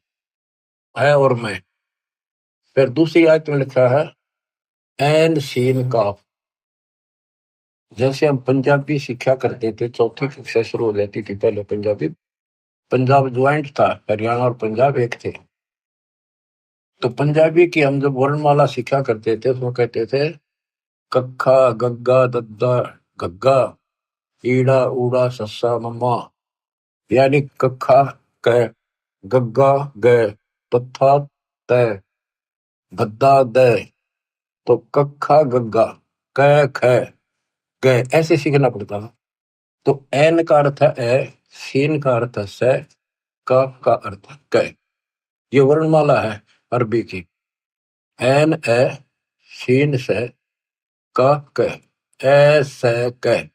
है और मैं। फिर दूसरी आयत में लिखा है एन सीन काफ। जैसे हम पंजाबी शिक्षा करते थे, चौथी कक्षा शुरू हो जाती थी पहले पंजाबी, पंजाब ज्वाइंट था, हरियाणा और पंजाब एक थे। तो पंजाबी की हम जब वर्णमाला शिक्षा करते थे तो कहते थे कक्खा गग्गा दद्दा गग्गा, ईड़ा ऊड़ा सस्सा मम्मा, यानी कक्खा क, गग्गा ग, तथा त, गद्दा द। तो कक्खा गग्गा, क ख ग, ऐसे सीखना पड़ता था। तो एन का अर्थ है ए, सीन का अर्थ है से, का अर्थ है क। ये वर्णमाला है अरबी की, एन ए, सीन से, का क, ए से क।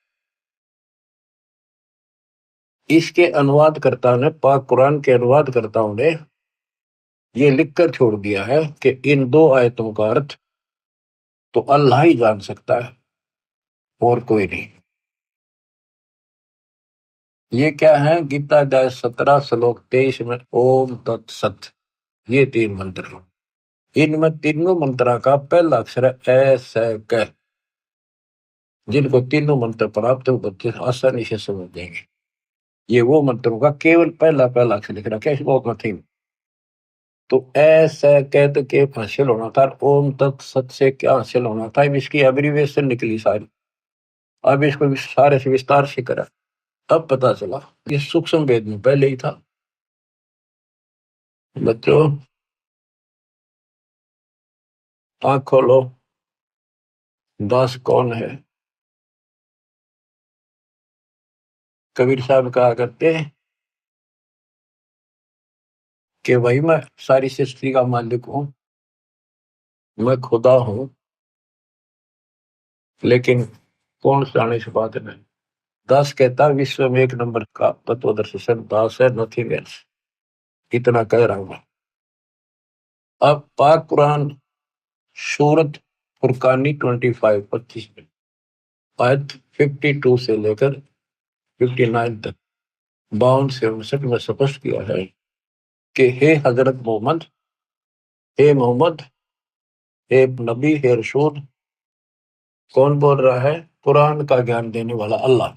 इसके अनुवादकर्ता ने, पाक कुरान के अनुवादकर्ताओं ने ये लिखकर छोड़ दिया है कि इन 2 आयतों का अर्थ तो अल्लाह ही जान सकता है और कोई नहीं। ये क्या है, गीता अध्याय 17 श्लोक 23 में ओम तत्सत, ये 3 मंत्र हैं। इनमें तीनों मंत्रा का पहला अक्षर है ए से क। जिनको तीनों मंत्र प्राप्त हो बच्चे आसानी से समझ जाएंगे। ये वो मंत्रों का केवल पहला पहला अक्षर लिख रखा है, इसमें और नथिंग। तो ऐसा कहते के हासिल होना था, ओम तत्सत से क्या हासिल होना था, अब इसकी एब्रीविएशन निकली सारी। अब इसको सारे से विस्तार से करा, अब पता चला ये सूक्ष्म भेद में पहले ही था। बच्चों आंख खोलो, दास कौन है? कबीर साहब कहा करते हैं कि भाई मैं सारी सृष्टि का मालिक हूं, मैं खुदा हूं, लेकिन कौन जाने से बात नहीं। दास कहता विश्व में एक नंबर का तत्वदर्शी संत दास है, नथिंग एल्स। इतना कह रहा हूं मैं। अब पाक कुरान सूरत फुरकानी 25 में आयत 52 से लेकर 59 तक 52 से 59 में स्पष्ट किया है कि हे हजरत मोहम्मद, हे मोहम्मद, हे नबी, हे रसूल। कौन बोल रहा है? कुरान का ज्ञान देने वाला अल्लाह।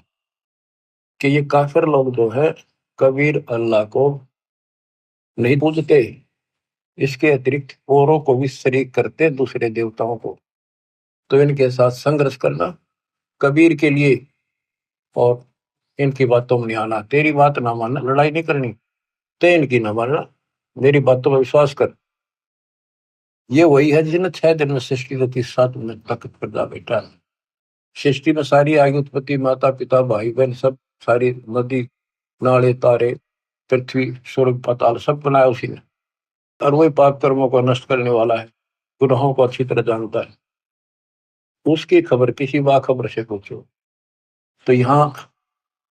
कि ये काफिर लोग जो है कबीर अल्लाह को नहीं पूजते, इसके अतिरिक्त औरों को भी शरीक करते, दूसरे देवताओं को। तो इनके साथ संघर्ष करना कबीर के लिए, और इनकी बातों में नहीं आना। तेरी बात ना मानना, लड़ाई नहीं करनी, ते इनकी ना मानना, मेरी बातों में विश्वास कर। ये वही है जिसने 6 दिन में सृष्टि को 7 मिनट ताकत पर जा बैठा है। सृष्टि में सारी आयु उत्पत्ति, माता पिता भाई बहन सब, सारी नदी नाले तारे पृथ्वी स्वर्ग पाताल सब बनाया उसी ने। और वही पाप कर्मों को नष्ट करने वाला है, गुनाहों को अच्छी तरह जानता है। उसकी खबर किसी बाखबर से पूछो। तो यहाँ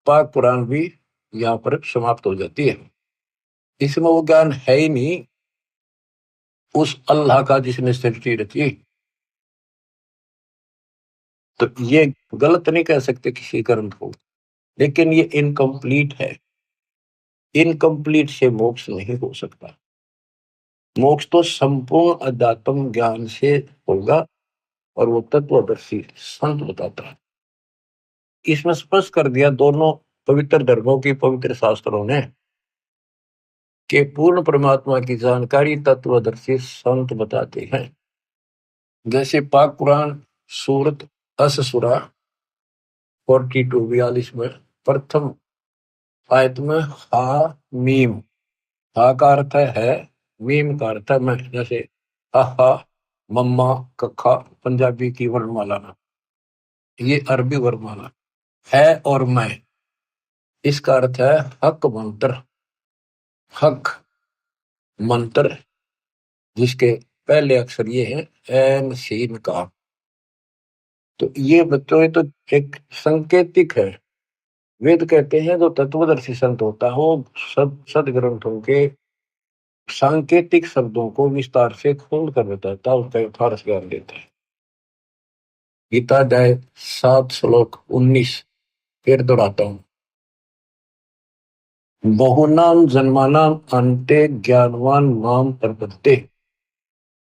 पाक कुरान भी यहाँ पर समाप्त हो जाती है। इसमें वो ज्ञान है ही नहीं उस अल्लाह का जिसने सृष्टि रची। तो ये गलत नहीं कह सकते किसी ग्रंथ को, लेकिन ये इनकम्प्लीट है। इनकम्प्लीट से मोक्ष नहीं हो सकता। मोक्ष तो संपूर्ण अध्यात्म ज्ञान से होगा, और वो तत्वदर्शी संत बताता है। इसमें स्पष्ट कर दिया दोनों पवित्र धर्मों की पवित्र शास्त्रों ने कि पूर्ण परमात्मा की जानकारी तत्वदर्शी संत बताते हैं। जैसे पाक कुरान सूरत अस-सूरा 42 में प्रथम आयत में हा मीम, हा का अर्थ है, मीम का अर्थ है मैं। जैसे हा, मम्मा, कखा पंजाबी की वर्णमाला ना, ये अरबी वर्णमाला है। और मैं, इसका अर्थ है हक मंत्र। हक मंत्र जिसके पहले अक्षर ये है एन सीन का। तो ये बच्चों, ये तो एक संकेतिक है। वेद कहते हैं जो तत्वदर्शी संत होता है वो सदग्रंथों के सांकेतिक शब्दों को विस्तार से खोल कर बताता है, उसका यथार्थ ज्ञान देता है। गीता अध्याय 7 श्लोक 19 फिर दोहराता हूं। बहुनाम जन्मानाम अन्ते ज्ञानवान नाम प्रपद्ये।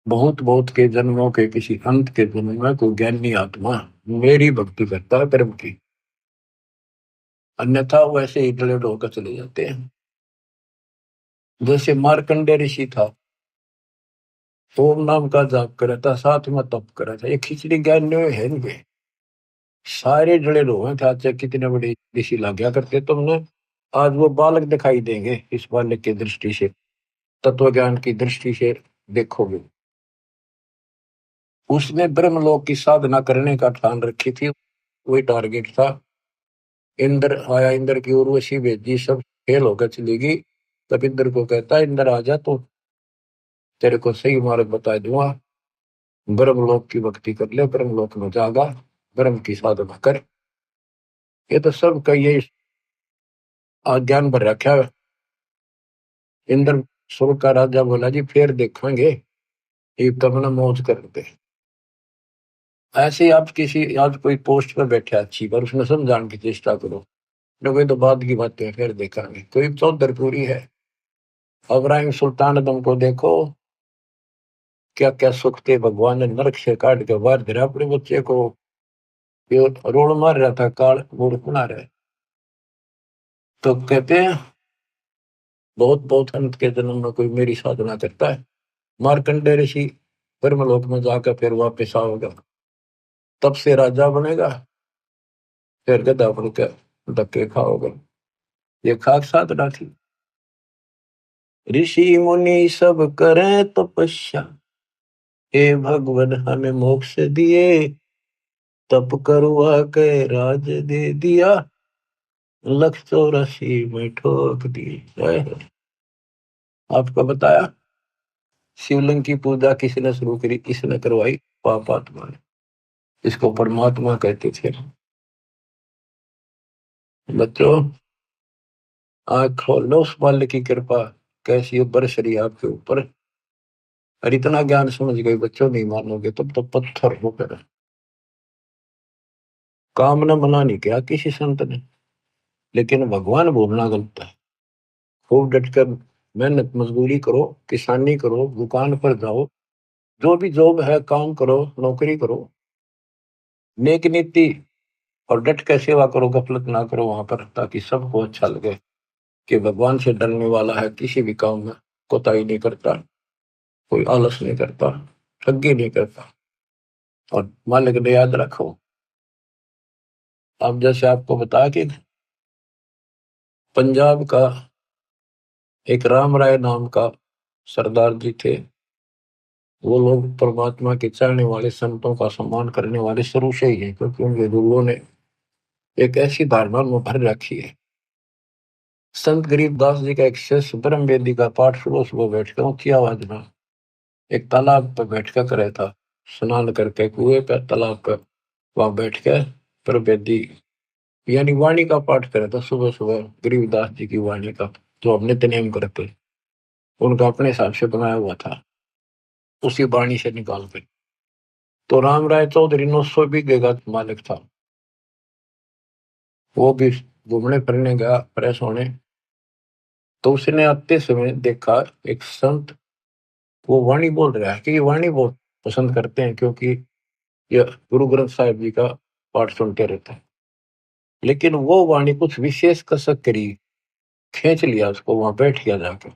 बहुत बहुत के जन्मों के किसी अंत के जन्म में कोई ज्ञानी आत्मा मेरी भक्ति करता है कर्म की, अन्यथा वैसे ही डले होकर चले जाते हैं। जैसे मार्कंडे ऋषि था, ओम नाम का जाप करा था, साथ में तप करा था। ये खिचड़ी ज्ञान है नहीं, सारे जड़े लोग हैं। चाचा कितने बड़े ऋषि लग गया करते तुमने, आज वो बालक दिखाई देंगे। इस बालक की दृष्टि से, तत्व ज्ञान की दृष्टि से देखोगे, उसने ब्रह्मलोक की साधना करने का ठान रखी थी। वही टारगेट था। इंद्र आया, इंद्र की उर्वशी भेजी, सब फेल होकर चली गई। तब इंद्र को कहता है, इंद्र आजा तो तेरे को सही मार्ग बता दूंगा। ब्रह्मलोक की भक्ति कर ले, ब्रह्मलोक में जागा, ब्रह्म की साधना कर। ये तो सब का ये ज्ञान भर रखा है। इंद्र स्वर्ग का राजा बोला जी फिर देखेंगे, ये तब ना मौज करते। ऐसे ही आप किसी आज कोई पोस्ट पर बैठे अच्छी, पर उसमें समझाने की चेष्टा करो, कोई तो बाद की बातें फिर देखेंगे। कोई चौधर पूरी है, इब्राहिम सुल्तान आदम को देखो, क्या क्या सुख थे, भगवान ने नरक से काट के बाहर गिरा अपने बच्चे को। ये रोड मार रहा था, काल मूर्ख बना रहे। तो कहते हैं बहुत बहुत अंत के जन्म में कोई मेरी साधना करता है, मार्कंडेय ऋषि ब्रह्मलोक में जाकर फिर वापस आओगे, तब से राजा बनेगा, फिर गधा बन के धक्के खाओगे। ये खाक साधना थी। ऋषि मुनि सब करें तपस्या, हे भगवान हमें मोक्ष दिए, तप करवा के राज दे दिया, 184 में ठोक दिए। आपको बताया शिवलिंग की पूजा किसने शुरू करी, इसने करवाई, पापात्मा ने। इसको परमात्मा कहते थे। बच्चों आँख खोल लो, उस बाल्य की कृपा कैसी बरस रही आपके ऊपर। और इतना ज्ञान समझ गए बच्चों, नहीं मानोगे तब तो पत्थर होकर। काम न मना नहीं किया किसी संत ने, लेकिन भगवान बोलना गलत है। खूब डटकर मेहनत मजदूरी करो, किसानी करो, दुकान पर जाओ, जो भी जॉब है काम करो, नौकरी करो, नेक नीति और डट कर सेवा करो, गफलत ना करो वहां पर, ताकि सबको अच्छा लगे कि भगवान से डरने वाला है, किसी भी काम में कोताही नहीं करता, कोई आलस नहीं करता, ठगी नहीं करता। और मालिक ने याद रखो, अब जैसे आपको बताया कि पंजाब का एक राम राय नाम का सरदार जी थे। वो लोग परमात्मा के चाहने वाले, संतों का सम्मान करने वाले शुरू से ही हैं, क्योंकि उनके गुरुओं ने एक ऐसी धारणा उनमें भर रखी है। संत गरीबदास जी का एक शिष्य ब्रह्म वेदी का पाठ सुबह सुबह बैठकर ऊंची आवाज में एक तालाब पर बैठकर करे था, स्नान करके कुएं पे तालाब पर वहां बैठ के ब्रह्म वेदी यानी वाणी का पाठ करे था सुबह सुबह, गरीबदास जी की वाणी का, जो अब नित्य करते, उनका अपने हिसाब से बनाया हुआ था, उसी वाणी से निकाल कर। तो राम राय चौधरी 900 बीघे का मालिक था। वो भी घूमने फिरने गया फ्रेश होने, तो उसने आते समय देखा एक संत वो वाणी बोल रहा है, कि ये वाणी बहुत पसंद करते हैं, क्योंकि ये गुरु ग्रंथ साहिब जी का पाठ सुनते रहते हैं। लेकिन वो वाणी कुछ विशेष कसक करी, खींच लिया उसको, वहां बैठ गया जाकर।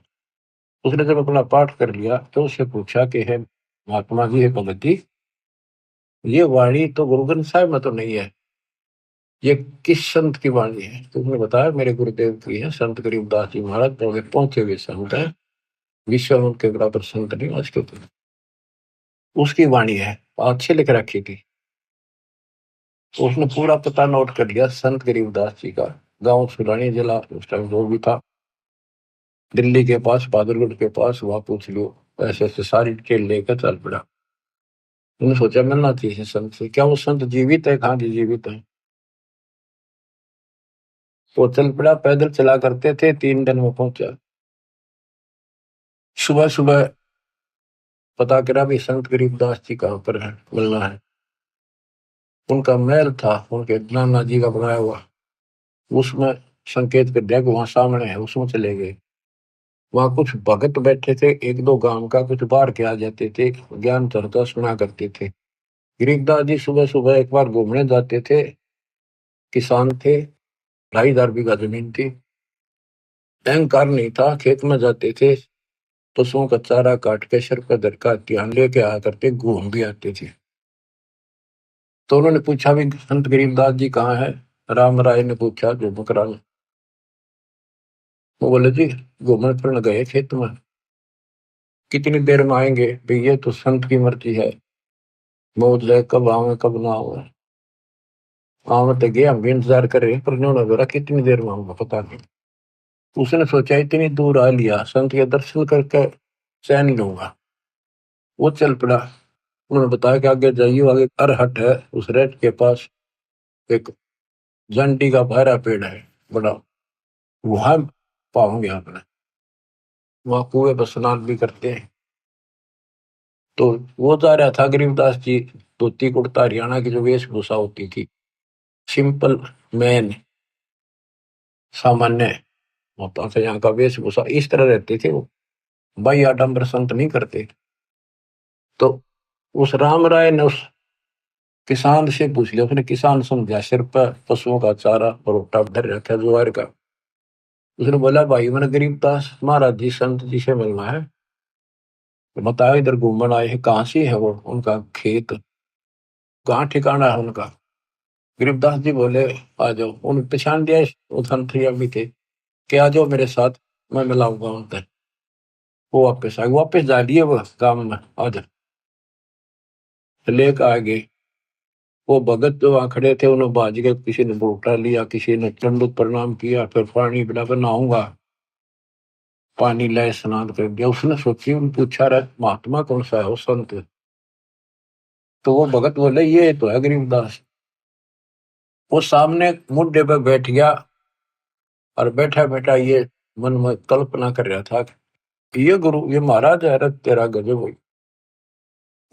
उसने जब अपना पाठ कर लिया तो उससे पूछा कि है महात्मा जी, है भगत जी, ये वाणी तो गुरु ग्रंथ साहिब में तो नहीं है, ये किस संत की वाणी है? तो उसने बताया मेरे गुरुदेव की है, संत गरीबदास जी महाराज, बड़े पहुंचे हुए संत है, विश्व में उनके बराबर संत नहीं आज के ऊपर। उसकी वाणी है, अच्छे लिख रखी थी। तो उसने पूरा पता नोट कर लिया संत गरीबदास जी का, गांव सुलानी जिला उस टाइम जो भी था, दिल्ली के पास, बहादुरगढ़ के पास, वहां पूछ लो। ऐसे ऐसे सारी डिटेल लेकर चल पड़ा। उन्होंने सोचा मिलना चाहिए संत से, क्या वो संत जीवित है? कहाँ जी जीवित है। वो चल पड़ा, पैदल चला करते थे, 3 दिन में पहुंचा। सुबह सुबह पता करा भी संत गरीबदास जी कहाँ पर है, मिलना है। उनका महल था, उनके नाना जी का बनाया हुआ, उसमें संकेत कर दिया कि वहां सामने है, उसमें चले गए। वहां कुछ भगत बैठे थे, 1-2 गांव का, कुछ बाहर के आ जाते थे, ज्ञान चर्चा सुना करते थे। गरीबदास जी सुबह सुबह एक बार घूमने जाते थे, किसान थे, 2,500 बीघा जमीन थी, अहंकार नहीं था, खेत में जाते थे, पशुओं का चारा काट के सर पर धरका ध्यान लेके आया करते, घूम भी आते थे। तो उन्होंने पूछा भी संत गरीबदास जी कहाँ है? राम राय ने पूछा, जो बकरा ने। वो बोले जी घूमने फिरने गए खेत में, कितनी देर में आएंगे? भाई ये तो संत की मर्जी है, मौत जाए कब आवे कब ना आवे। हाँ तो गया, हम भी इंतजार कर रहे हैं, पर उन्होंने बोला कितनी देर में आऊंगा पता नहीं। उसने सोचा इतनी दूर आ लिया, संत के दर्शन करके चैन लूंगा। वो चल पड़ा। उन्होंने बताया कि आगे जाइए, आगे अरहट है, उस रेत के पास एक जंटी का बहरा पेड़ है बड़ा, वहां पाओगे आपने, वहां कुएं पर स्नान भी करते हैं। तो वो जा रहा था गरीबदास जी, धोती कुर्ता हरियाणा की जो वेशभूषा होती थी, सिंपल मैन, सामान्य होता था यहाँ का वेशभूषा, इस तरह रहते थे वो, भाई आडम्बर संत नहीं करते। तो उस राम राय ने उस किसान से पूछ लिया, उसने किसान समझा, सिर पर पशुओं का चारा और भुट्टा धर रखा ज्वार का। उसने बोला भाई मैंने गरीबदास महाराज जी संत जी से मिलना है, तो बताओ इधर घूमन आए हैं, कहाँ से है वो, उनका खेत कहाँ ठिकाना है उनका। गरीबदास जी बोले आ जाओ, उन्हें पहचान दिया वो संत भी थे कि आ जाओ मेरे साथ, मैं मिलाऊंगा उनसे। वो वापस आ गए, वापस जा दिए वो गांव में, आ जा लेकर आ गए। वो भगत जो वहां खड़े थे उन्होंने बाज गए, किसी ने बोटा लिया, किसी ने दंडवत प्रणाम किया, फिर पानी पिला कर नहाऊंगा, पानी लाए स्नान कर दिया। उसने सोची, उन पूछा रहा महात्मा कौन सा है वो संत, तो वो भगत बोले ये तो है गरीबदास। वो सामने मुड्डे पे बैठ गया और बैठा बैठा ये मन में कल्पना कर रहा था कि ये गुरु ये महाराज है, तेरा गजब हुई।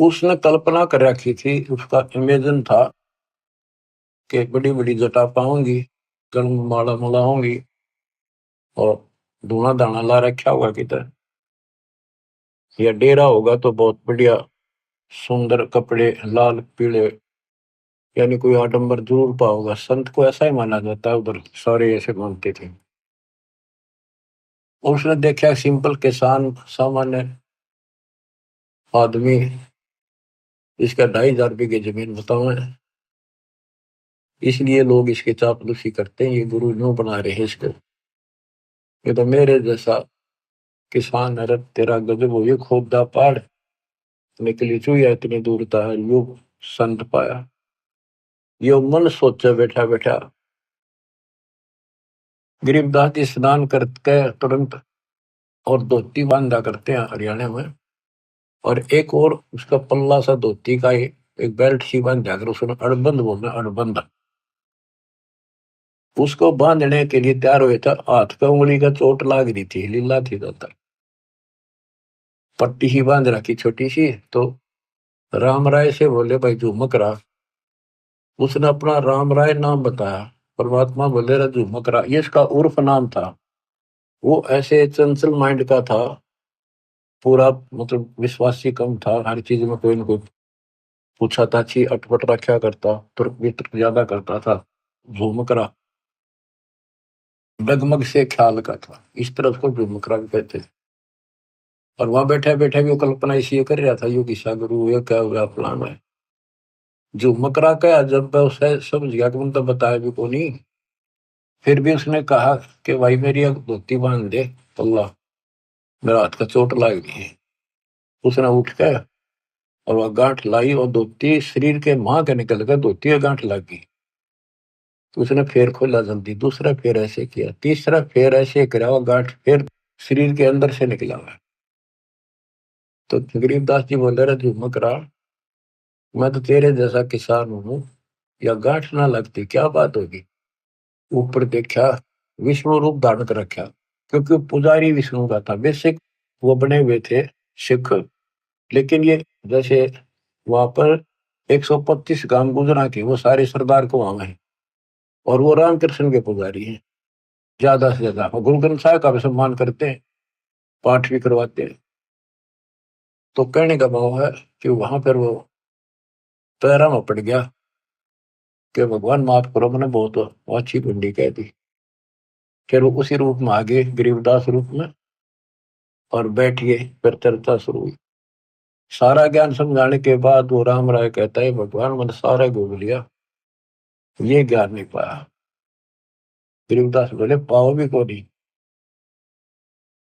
उसने कल्पना कर रखी थी, उसका इमेजिन था कि बड़ी बड़ी जटा पाऊंगी, गल में माला माला होंगी और धूना दाना ला रखा होगा किधर, या डेरा होगा तो बहुत बढ़िया सुंदर कपड़े लाल पीले, यानी कोई आडंबर जरूर पाओगा। संत को ऐसा ही माना जाता है, उधर सारे ऐसे मानते थे। और उसने देखा सिंपल किसान सामान्य आदमी, इसका 2,500 बीघे जमीन बताओ है, इसलिए लोग इसके चापलूसी करते हैं, ये गुरु यूं बना रहे हैं इसको, ये तो मेरे जैसा किसान है, तेरा गजब हो, ये खोदा पहाड़ निकली चुया इतनी दूर था, यो संत पाया। यो मन सोचे बैठा बैठा। गरीबदास जी स्नान करके तुरंत और धोती बांधा करते हैं हरियाणा में, और एक और उसका पल्ला सा धोती का एक बेल्ट सी बांध जाकर उसने अड़बंद बोलना, अड़बंद उसको बांधने के लिए तैयार हुए था। हाथ पे उंगली का चोट लाग रही थी, लीला थी दाता, पट्टी ही बांध रखी छोटी सी। तो राम राय से बोले भाई झुमक रहा, उसने अपना राम राय नाम बताया। परमात्मा बोले रहा झुमक रहा, ये इसका उर्फ नाम था। वो ऐसे चंचल माइंड का था, पूरा मतलब विश्वासी कम था, हर चीज में कोई ना कोई पूछा ताछी अटपट रखा करता, तुर्क वितर्क ज्यादा करता था। झुमकरा डगमग से ख्याल का था, इस तरह उसको झुमकरा भी कहते थे। और वहां बैठे बैठे भी वो कल्पना इसी कर रहा था, यो किसा गुरु ये क्या हुआ फलाना है। झुमकरा का जब उसे समझ गया कि उनका बताया भी को नहीं, फिर भी उसने कहा कि भाई मेरी एक धोती बांध दे, अल्लाह मेरा हाथ का चोट लग गई है। उसने उठ के और वह गांठ लाई, और धोती शरीर के मां के निकल कर धोती का गांठ लग गई। तो उसने फेर खोला जल्दी, दूसरा फेर ऐसे किया, तीसरा फेर ऐसे करा, वो गांठ फिर शरीर के अंदर से निकला हुआ। तो गरीबदास जी बोल रहे झुमक रहा, मैं तो तेरे जैसा किसान हूं, या गांठ ना लगती क्या बात होगी। ऊपर देखा, विष्णु रूप धारण कर रखा, क्योंकि पुजारी विष्णु का था बेसिक, वो बने हुए थे सिख। लेकिन ये जैसे वहां पर 125 गांव गुजरा के वो सारे सरदार को वहां है, और वो रामकृष्ण के पुजारी हैं ज्यादा से ज्यादा, और गुरु ग्रंथ साहिब का भी सम्मान करते हैं, पाठ भी करवाते हैं। तो कहने का भाव है कि वहां पर वो पैरा में पड़ गया कि भगवान माफ करो, मैंने बहुत अच्छी पिंडी कह दी। फिर वो उसी रूप में आ गए, गरीबदास रूप में, और बैठ गए, फिर चर्चा शुरू हुई। सारा ज्ञान समझाने के बाद वो राम राय कहता है भगवान मैंने सारा घूम लिया, ये ज्ञान नहीं पाया। गरीबदास बोले पाओ भी को नहीं।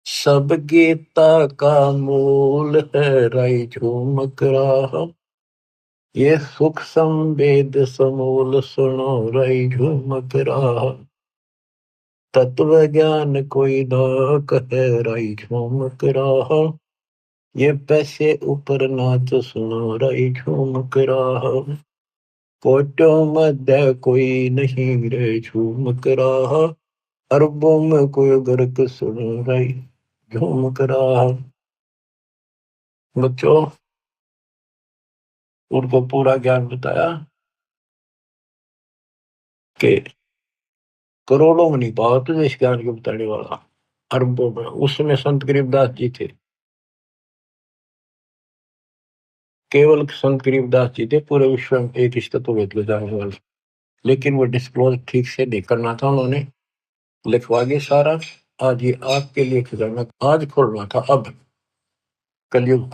सब गीता का मूल है राई झूमक रहा, ये सुख संवेद समूल सुनो राई झूमक रहा, तत्व ज्ञान कोई ना कहे राई झूमक रहा, ये पैसे ऊपर नाच सुनो राई झूमक रहा, कोटों मध्य कोई नहीं रे झूमक रहा, अरबों में कोई गर्क सुनो राई झूमक रहा। बच्चों उनको पूरा ज्ञान बताया कि करोड़ों में नहीं पाओ तुझे इस ज्ञान को बताने वाला, अरबों में। उस समय संत गरीबदास जी थे, केवल संत गरीबदास जी थे पूरे विश्व में एक रिश्ता तो वेद जाने वाले। लेकिन वो डिस्क्लोज ठीक से नहीं करना था, उन्होंने लिखवा दिया सारा, आज ये आपके लिए खजाना आज खोलना था। अब कलयुग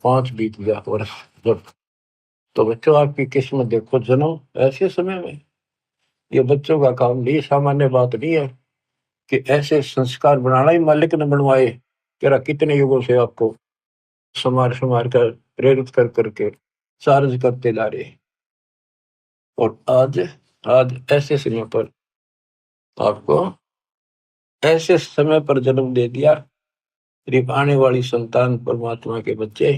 5 बीत गया वर्ष जब। तो बच्चों आपकी किस्मत देखो, जन्म ऐसे समय में, ये बच्चों का काम नहीं, सामान्य बात नहीं है कि ऐसे संस्कार बनाना ही मालिक ने बनवाए। तेरा कितने युगों से आपको संवार संवार कर प्रेरित कर करके चार्ज करते ला रहे, और आज आज ऐसे समय पर आपको ऐसे समय पर जन्म दे दिया। करीब आने वाली संतान परमात्मा के बच्चे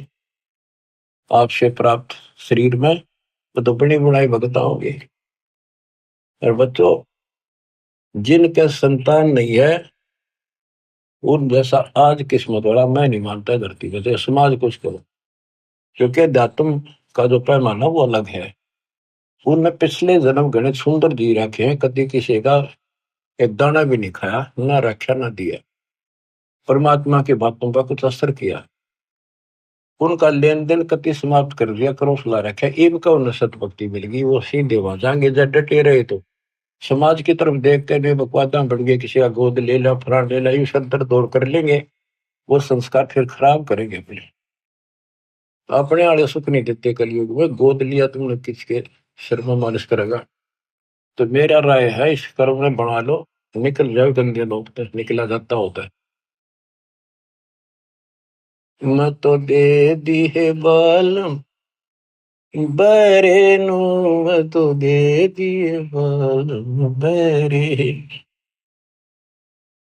आपसे प्राप्त शरीर में तो बड़ी बुढ़ाई भगता होंगे। और बच्चों जिनके संतान नहीं है उन जैसा आज किस्मत वाला मैं नहीं मानता धरती पे, तो समाज कुछ करो, क्योंकि अध्यात्म का जो पैमाना वो अलग है। उनने पिछले जन्म घने सुंदर जी रखे हैं, कभी किसी का एक दाना भी नहीं खाया, ना रखा ना दिया, परमात्मा की बातों पर कुछ असर किया, उनका लेन देन कति समाप्त कर दिया, करो सुला रखा। इनका उन्हें सतभक्ति मिल गई, वो सीधे वहां जाएंगे। जब डटे रहे तो समाज की तरफ देखते नहीं, बकवादा बढ़ गए, किसी का गोद ले ला, फरान ले ला, यू सदर दौड़ कर लेंगे, वो संस्कार फिर खराब करेंगे अपने। अपने वाले सुख नहीं देते कलयुग में, गोद लिया तुमने किसके सिर में मालिश करेगा। तो मेरा राय है इस कर्म में बना लो, निकल जाओ गंदे लोग तक, निकला जाता होता है। मैं तो दे दी है बालम बरे नु, मैं तो दे दी है बालम बरे,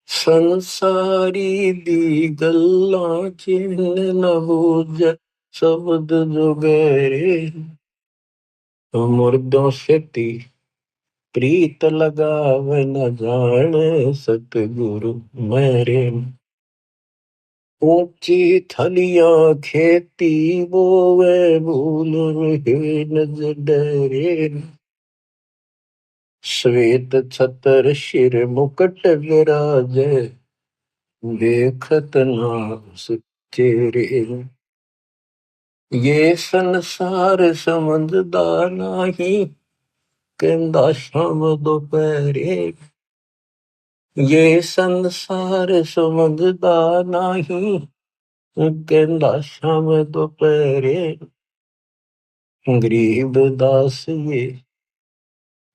संसारी दी गल्ला चिन्ह न बूझ शब्द जो गहरे, मुर्दों से ती प्रीत लगावे न जाने सतगुरु मेरे। ऊंची थलियां खेती बोवे भूल रहे नज डरे, श्वेत छतर शिर मुकुट विराजे देखत नास चेहरे। ये संसार समझदा नहीं कहंदा शाम दोपहरे, ये संसार समझदा नहीं कहंदा शाम दोपहरे, गरीब दास ये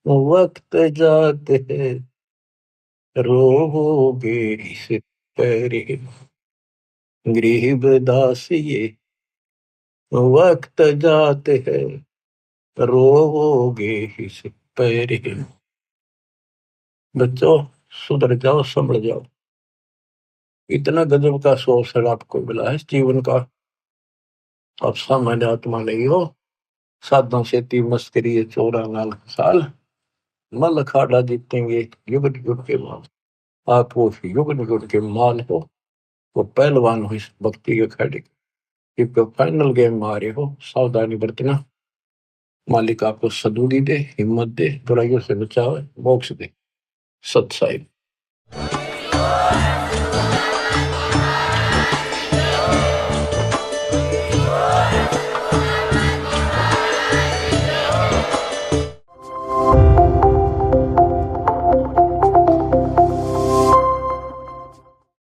वक्त जाते है रोगे इस पहरे, गरीब दास ये वक्त जाते है रोगे इस पहरे। बच्चों सुधर जाओ, संभल जाओ। इतना गजब का अवसर आपको मिला है जीवन का, आप सामान्य आत्मा नहीं हो। साधना सेती मस्करी चौरा नाल साल मल अखाड़ा जीतेंगे युग युग के बाद। आप वो युग युग के माल हो, वो पहलवान हो इस भक्ति के खड़े के फाइनल गेम में आ रहे हो। सावधानी बरतना, मालिक आपको सदबुद्धि दे, हिम्मत दे, बुराइयों से बचावे, मोक्ष दे। सत साहिब।